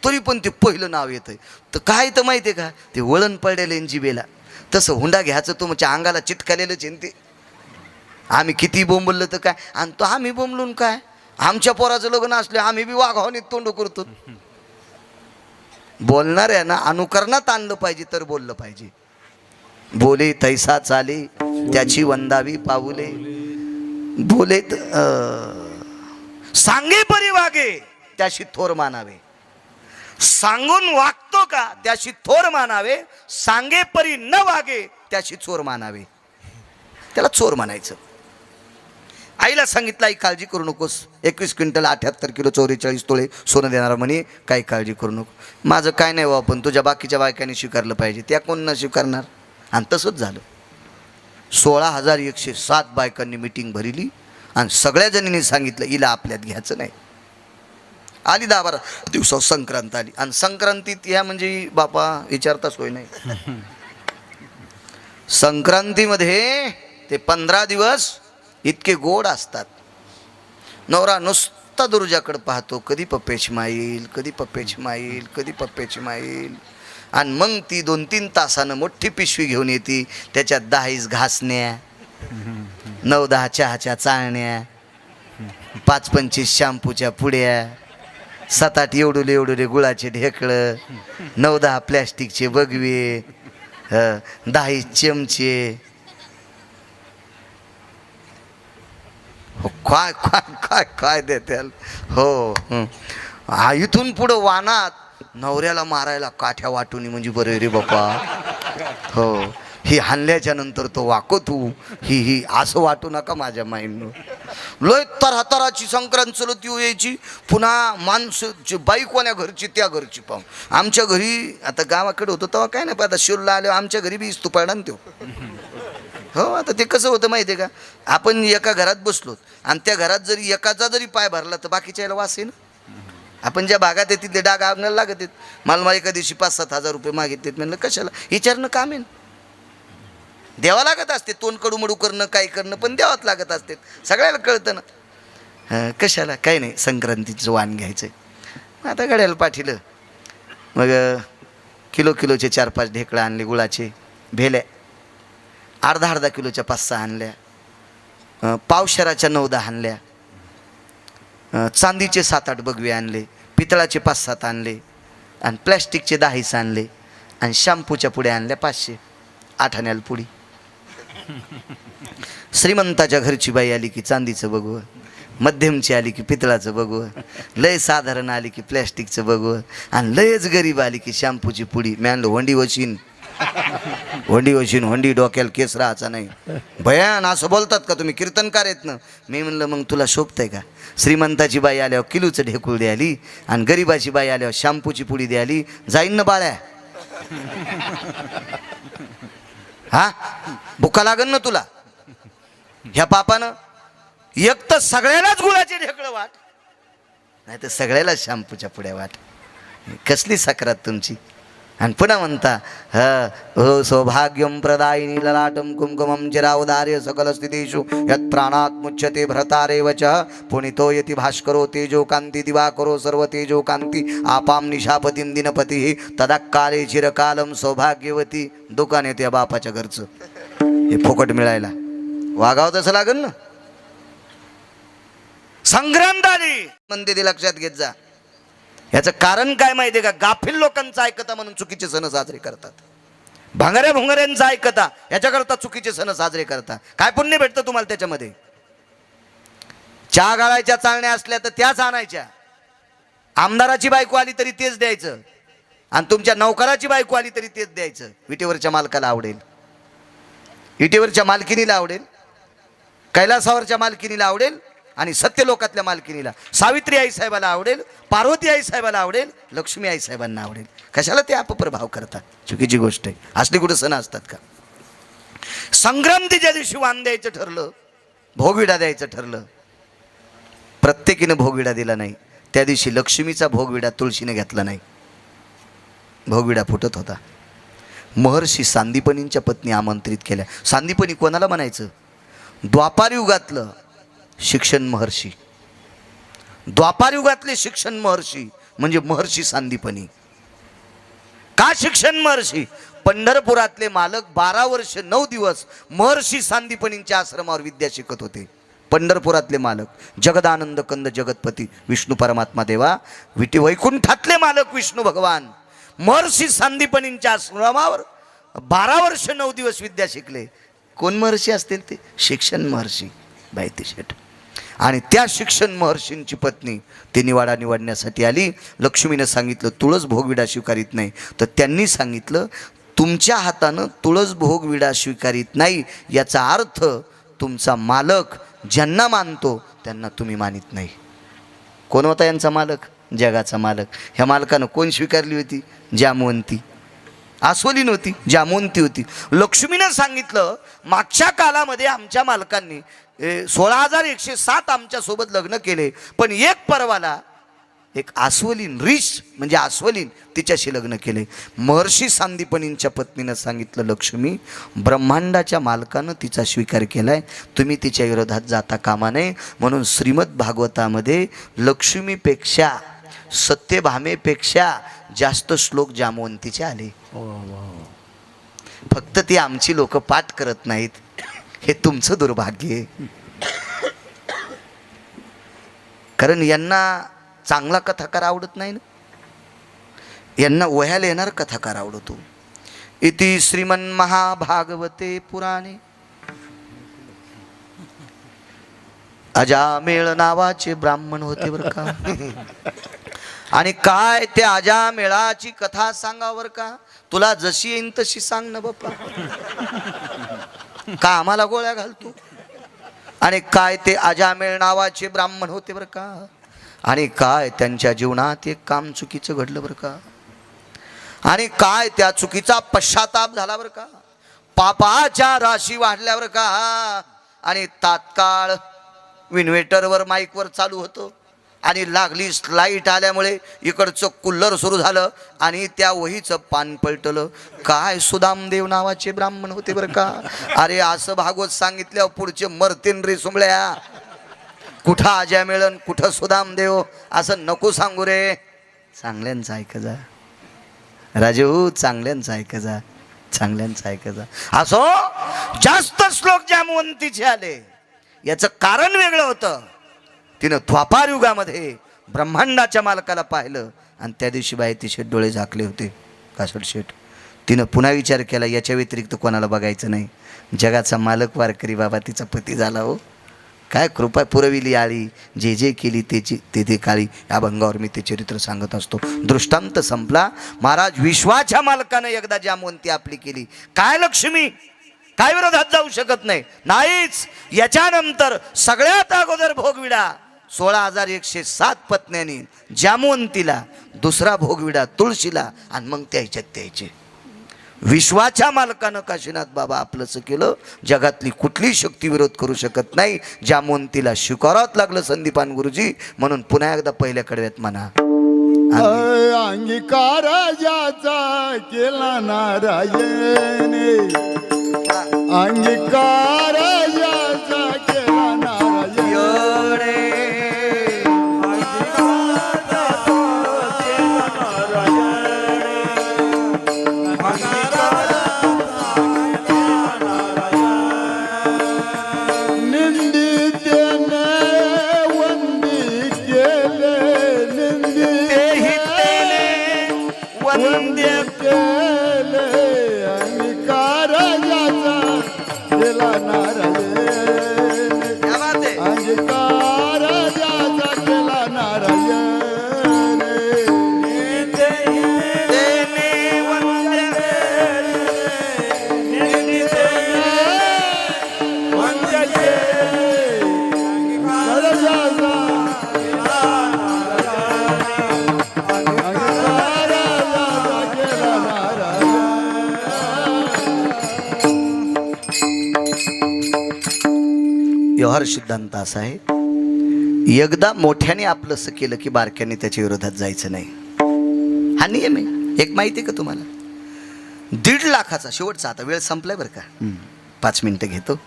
तरी पण ते पहिलं नाव येतंय. तर काय तर माहिती आहे का, ते वळण पडलेलं जिभेला. तसं हुंडा घ्यायचं तुमच्या अंगाला चिटकालेलंच आहे ते. आम्ही किती बोंबललं तर काय, आणि तो आम्ही बोंबलून काय, आमच्या पोराचं लग्न असले आम्ही बी वाघावणीत तोंड करतो. बोलणार आहे ना अनुकरणात आणलं पाहिजे तर बोललं पाहिजे. बोले तैसा चाले त्याची वंदावी पाऊले. बोले सांगे परी वागे त्याशी थोर मानावे. सांगून वागतो का त्याशी थोर मानावे. सांगे परी न वागे त्याशी चोर मानावे. त्याला चोर म्हणायचं. आईला सांगितलं आई काळजी करू नकोस, 21 क्विंटल 78 किलो 44 तोळे सोनं देणारा म्हणे, काही काळजी करू नको. माझं काय नाही व्हा, पण तुझ्या बाकीच्या बायकांनी स्वीकारलं पाहिजे. त्या कोण न स्वीकारणार. आणि तसंच झालं. 16,107 बायकांनी मिटिंग भरली आणि सगळ्या जणींनी सांगितलं हिला आपल्यात घ्यायचं नाही. आली 10-12 दिवसावर संक्रांत आली आणि संक्रांतीत ह्या म्हणजे बापा विचारता सोय नाही. संक्रांतीमध्ये ते 15 दिवस इतके गोड असतात. नवरा नुसता दुर्जाकडे पाहतो, कधी पप्प्याची माईल, कधी पप्प्याची माईल, कधी पप्प्याची माईल. आणि मग ती 2-3 तासानं मोठी पिशवी घेऊन येते. त्याच्यात 10 घासण्या, 9-10 चहाच्या चाळण्या, 5-25 शॅम्पूच्या पुड्या, 7-8 एवढुले गुळाचे ढेकळं, 9-10 प्लॅस्टिकचे बगवे, 10 चमचे. हो काय काय काय काय देत्याल. हो इथून पुढं वानात नवऱ्याला मारायला काठ्या वाटून म्हणजे बरं रे बापा. हो ही हाणल्याच्या नंतर तो वाको तू ही असं वाटू नका माझ्या माईंनो. लय तराची संक्रांत चलत यायची. पुन्हा माणसं बाई कोण्या घरची त्या घरची पाहून. आमच्या घरी आता गावाकडे होतं तेव्हा काय नाही पाहता शिरला आलो आमच्या घरी बी इस्तू पाडा ना त्यो. हो आता ते कसं होतं माहिती आहे का, आपण एका घरात बसलो आणि त्या घरात जरी एकाचा जरी पाय भरला तर बाकीच्या याला वास आहे ना. आपण ज्या भागात आहे तिथले डाग आगण्याला लागत आहेत. मला एका दिवशी 5-7 हजार रुपये मागितलेत. म्हणलं कशाला, विचारणं काम आहे ना. द्यावं लागत असते. तोंड कडूमडू करणं काय करणं पण द्यावंच लागत असते. सगळ्याला कळतं ना. कशाला काही नाही, संक्रांतीचं वाण घ्यायचं आहे. आता गाड्याला पाठीलं. मग किलोचे 4-5 ढेकळं आणले, गुळाचे भेल्या अर्धा किलोच्या 5-6 आणल्या, पावशेराच्या 9-10 आणल्या, चांदीचे 7-8 बगवे आणले, पितळाचे 5-7 आणले आणि प्लॅस्टिकचे 10 आणले आणि शॅम्पूच्या पुड्या आणल्या 500. 8 आण्याला पुडी. श्रीमंताच्या घरची बाई आली की चांदीचं बघवं, मध्यमची आली की पितळाचं बघवं, लय साधारण आली की प्लॅस्टिकचं बघवं आणि लयच गरीब आली की शॅम्पूची पुडी. मी आणलं वंडी वशीन वंडी डोक्याला केस राहायचा नाही. भयान असं बोलतात का तुम्ही, कीर्तनकार आहेत ना. मी म्हणलं मग तुला शोभतंय का. श्रीमंताची बाई आल्यावर किलोचं ढेकूळ द्याली आणि गरीबाची बाई आल्यावर शॅम्पूची पुडी द्याली. जाईन ना बाळ्या. हा बुका लागन ना तुला. ह्या पापानं एक तर सगळ्यालाच गुळाचे ढेकळं वाट, नाही तर सगळ्याला शॅम्पूच्या पुड्या वाट. कसली सक्रात तुमची. आणि पुन्हा म्हणता हो सौभाग्यम प्रदायिनी ललाटम कुंकुमम चिरावदार्य सकल स्थितीषु यत् प्राणात् मुच्यते भ्रतारेवच पुनितो यति भास्करो तेजो कांती दिवाकरो सर्व तेजो कांती आपाम निशापतीं दिनपती तदाकाले चिरकालम सौभाग्यवती. दुकान येते या बापाच्या घरचं हे फुकट मिळायला. वागावं तसं लागेल ना. संक्रांत आली म्हणते ते लक्षात घेत जा. याचं कारण काय माहिती आहे का, गाफील लोकांचं ऐकता म्हणून चुकीचे सण साजरे करतात. भांगऱ्या भुंगऱ्यांचं ऐकता याच्याकरता चुकीचे सण साजरे करता. काय पुण्य भेटतं तुम्हाला त्याच्यामध्ये. चहा गाळायच्या चालण्या असल्या तर त्याच आणायच्या. आमदाराची बायको आली तरी तेच द्यायचं आणि तुमच्या नौकराची बायको आली तरी तेच द्यायचं. विटेवरच्या मालकाला आवडेल, विटेवरच्या मालकिनीला आवडेल, कैलासावरच्या मालकिनीला आवडेल आणि सत्यलोकातल्या मालकिनीला सावित्री आई साहेबाला आवडेल, पार्वती आई साहेबाला आवडेल, लक्ष्मी आई साहेबांना आवडेल. कशाला ते अपप्रभाव करतात. चुकीची गोष्ट आहे. असली कुठे सण असतात का. संक्रांतीच्या दिवशी वाण द्यायचं ठरलं, भोगविडा द्यायचं ठरलं. प्रत्येकीनं भोगविडा दिला नाही. त्या दिवशी लक्ष्मीचा भोगविडा तुळशीने घेतला नाही. भोगविडा फुटत होता. महर्षी सांदीपनींच्या पत्नी आमंत्रित केल्या. सांदीपनी कोणाला म्हणायचं, द्वापार युगातलं शिक्षण महर्षी. द्वापार युगातले शिक्षण महर्षी म्हणजे महर्षी सांदीपनी. का शिक्षण महर्षी, पंढरपुरातले मालक 12 वर्ष 9 दिवस महर्षी सांदीपनींच्या आश्रमावर विद्या शिकत होते. पंढरपुरातले मालक जगदानंद कंद जगतपती विष्णू परमात्मा देवा, वैकुंठातले मालक विष्णू भगवान महर्षी सांदीपनींच्या आश्रमावर 12 वर्ष 9 दिवस विद्या शिकले. कोण महर्षी असतील ते? शिक्षण महर्षी बायती शेठ. आणि त्या शिक्षण महर्षींची पत्नी ती निवाडा निवडण्यासाठी आली. लक्ष्मीनं सांगितलं तुळस भोगविडा स्वीकारित नाही. तर त्यांनी सांगितलं तुमच्या हातानं तुळस भोगविडा स्वीकारित नाही याचा अर्थ तुमचा मालक ज्यांना मानतो त्यांना तुम्ही मानित नाही. कोण होता यांचा मालक? जगाचा मालक. ह्या मालकानं कोण स्वीकारली होती? जामवंती. आसोली नव्हती, जामवंती होती. लक्ष्मीनं सांगितलं मागच्या कालामध्ये आमच्या मालकांनी 16,107 आमच्यासोबत लग्न केले, पण एक परवाला एक आस्वलीन ऋष म्हणजे आस्वलीन तिच्याशी लग्न केले. महर्षी सांदीपनींच्या पत्नीनं सांगितलं लक्ष्मी ब्रह्मांडाच्या मालकानं तिचा स्वीकार केलाय, तुम्ही तिच्या विरोधात जाता कामा नये. म्हणून श्रीमद भागवतामध्ये लक्ष्मीपेक्षा सत्यभामेपेक्षा जास्त श्लोक जामवंतीचे आले. फक्त ती आमची लोक पाठ करत नाहीत, हे तुमचं दुर्भाग्य आहे. कारण यांना चांगला कथाकार आवडत नाही ना, यांना वह्याला येणार कथाकार आवडतो. इति श्रीमन महाभागवते पुराणे अजामेळ नावाचे ब्राह्मण होते बरं का. आणि काय त्या अजामेळाची कथा सांगावर का? तुला जशी येईन तशी सांग ना बाप्पा, का आम्हाला गोळ्या घालतो? आणि काय ते अजामेळ नावाचे ब्राह्मण होते बरं का. आणि काय त्यांच्या जीवनात एक काम चुकीचं घडलं बरं का. आणि काय त्या चुकीचा पश्चाताप झाला बरं का. पापाच्या राशी वाढल्यावर का. आणि तात्काळ इन्व्हर्टरवर माईकवर चालू होतं आणि लागली लाईट आल्यामुळे इकडचं कुल्लर सुरू झालं आणि त्या वहीचं पान पलटलं. काय सुदामदेव नावाचे ब्राह्मण होते बरं का. अरे असं भागवत सांगितल्यावर पुढचे मरतीन रे सुंबळ्या. कुठं आज्या मिळन कुठं सुदामदेव असं नको सांगू रे. चांगल्यांचं ऐक जा राजू, चांगल्यांचं ऐक जा, चांगल्यांचं ऐक जा. असो जास्त श्लोक जामवंतीचे आले याचं कारण वेगळं होतं. तिनं द्वापार युगामध्ये ब्रह्मांडाच्या मालकाला पाहिलं आणि त्या दिवशी बायती शेठ डोळे झाकले होते. कासड शेठ तिनं पुन्हा विचार केला याच्या व्यतिरिक्त कोणाला बघायचं नाही. जगाचा मालक वारकरी बाबा तिचा पती झाला. हो काय कृपा पुरविली आळी, जे जे केली ते ते काळी. या अभंगावर मी ते चरित्र सांगत असतो. दृष्टांत संपला. महाराज विश्वाच्या मालकानं एकदा जामवंती आपली केली. काय लक्ष्मी काय विरोधात जाऊ शकत नाही नाहीच. याच्यानंतर सगळ्यात अगोदर भोगविडा 16,107 पत्न्यांनी जामवंतीला, दुसरा भोगविडा तुळशीला आणि मग त्याचे विश्वाच्या मालकानं काशीनाथ बाबा आपलंसं केलं. जगातली कुठली शक्ती विरोध करू शकत नाही. जामवंतीला स्वीकारावंच लागलं संदीपान गुरुजी. म्हणून पुन्हा एकदा पहिल्या कडव्यात म्हणा अंगीकार ज्याचा केला नारायण, अंगीकार ज्याचा केला नारायण. व्यवहार सिद्धांत असा आहे, एकदा मोठ्याने आपलंसं केलं की बारक्याने त्याच्या विरोधात जायचं नाही. हा नियम आहे. एक माहिती आहे का तुम्हाला, 1.5 लाखाचा शेवटचा, आता वेळ संपलाय बरं का, 5 मिनिटं घेतो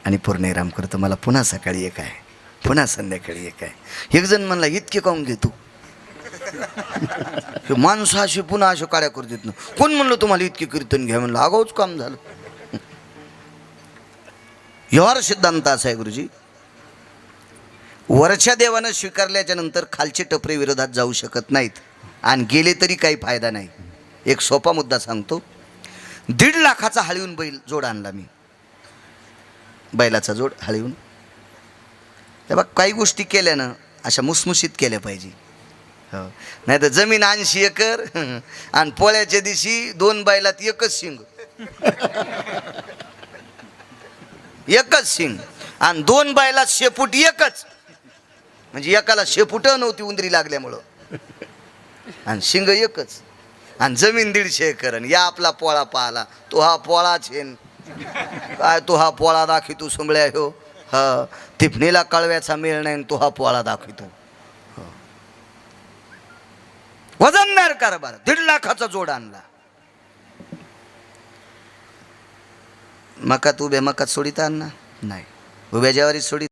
आणि पूर्ण विराम करतो. मला पुन्हा सकाळी एक आहे, पुन्हा संध्याकाळी एक आहे. एक जण म्हणला इतके काऊन घेतो माणसं अशी पुन्हा अशा काड्या करू देत ना. कोण म्हणलं तुम्हाला इतके कीर्तन घ्या? म्हणलं आगाऊच काम झालं. व्यवहार सिद्धांत असा आहे गुरुजी, वरच्या देवानं स्वीकारल्याच्या नंतर खालचे टपरे विरोधात जाऊ शकत नाहीत आणि गेले तरी काही फायदा नाही. एक सोपा मुद्दा सांगतो. 1.5 लाखाचा हळीहून बैल जोड आणला मी, बैलाचा जोड हळीहून. हे बघ, काही गोष्टी केल्यानं अशा मुसमुशीत केल्या पाहिजे. हो, नाही तर जमीन 80 एकर आणि पोळ्याच्या दिवशी 2 बैलात एकच शिंग, एकच शिंग, आणि 2 बैलात शेपूट एकच, म्हणजे एकाला शेपूट नव्हती उंदरी लागल्यामुळं, आणि शिंग एकच, आणि जमीन 150 एकर. आणि या आपला पोळा पाहला, तो हा पोळा छेन काय, तो हा पोळा दाखवितो सुंबळ्या हो. हा, तिपणीला कळव्याचा मेळ नाही, तो हा पोळा दाखवितो. वजनदार कारभार, 1.5 लाखाचा जोड आणला. मकात उभ्या मकात सोडित आणला नाही, उभ्या ज्वारीत सोडित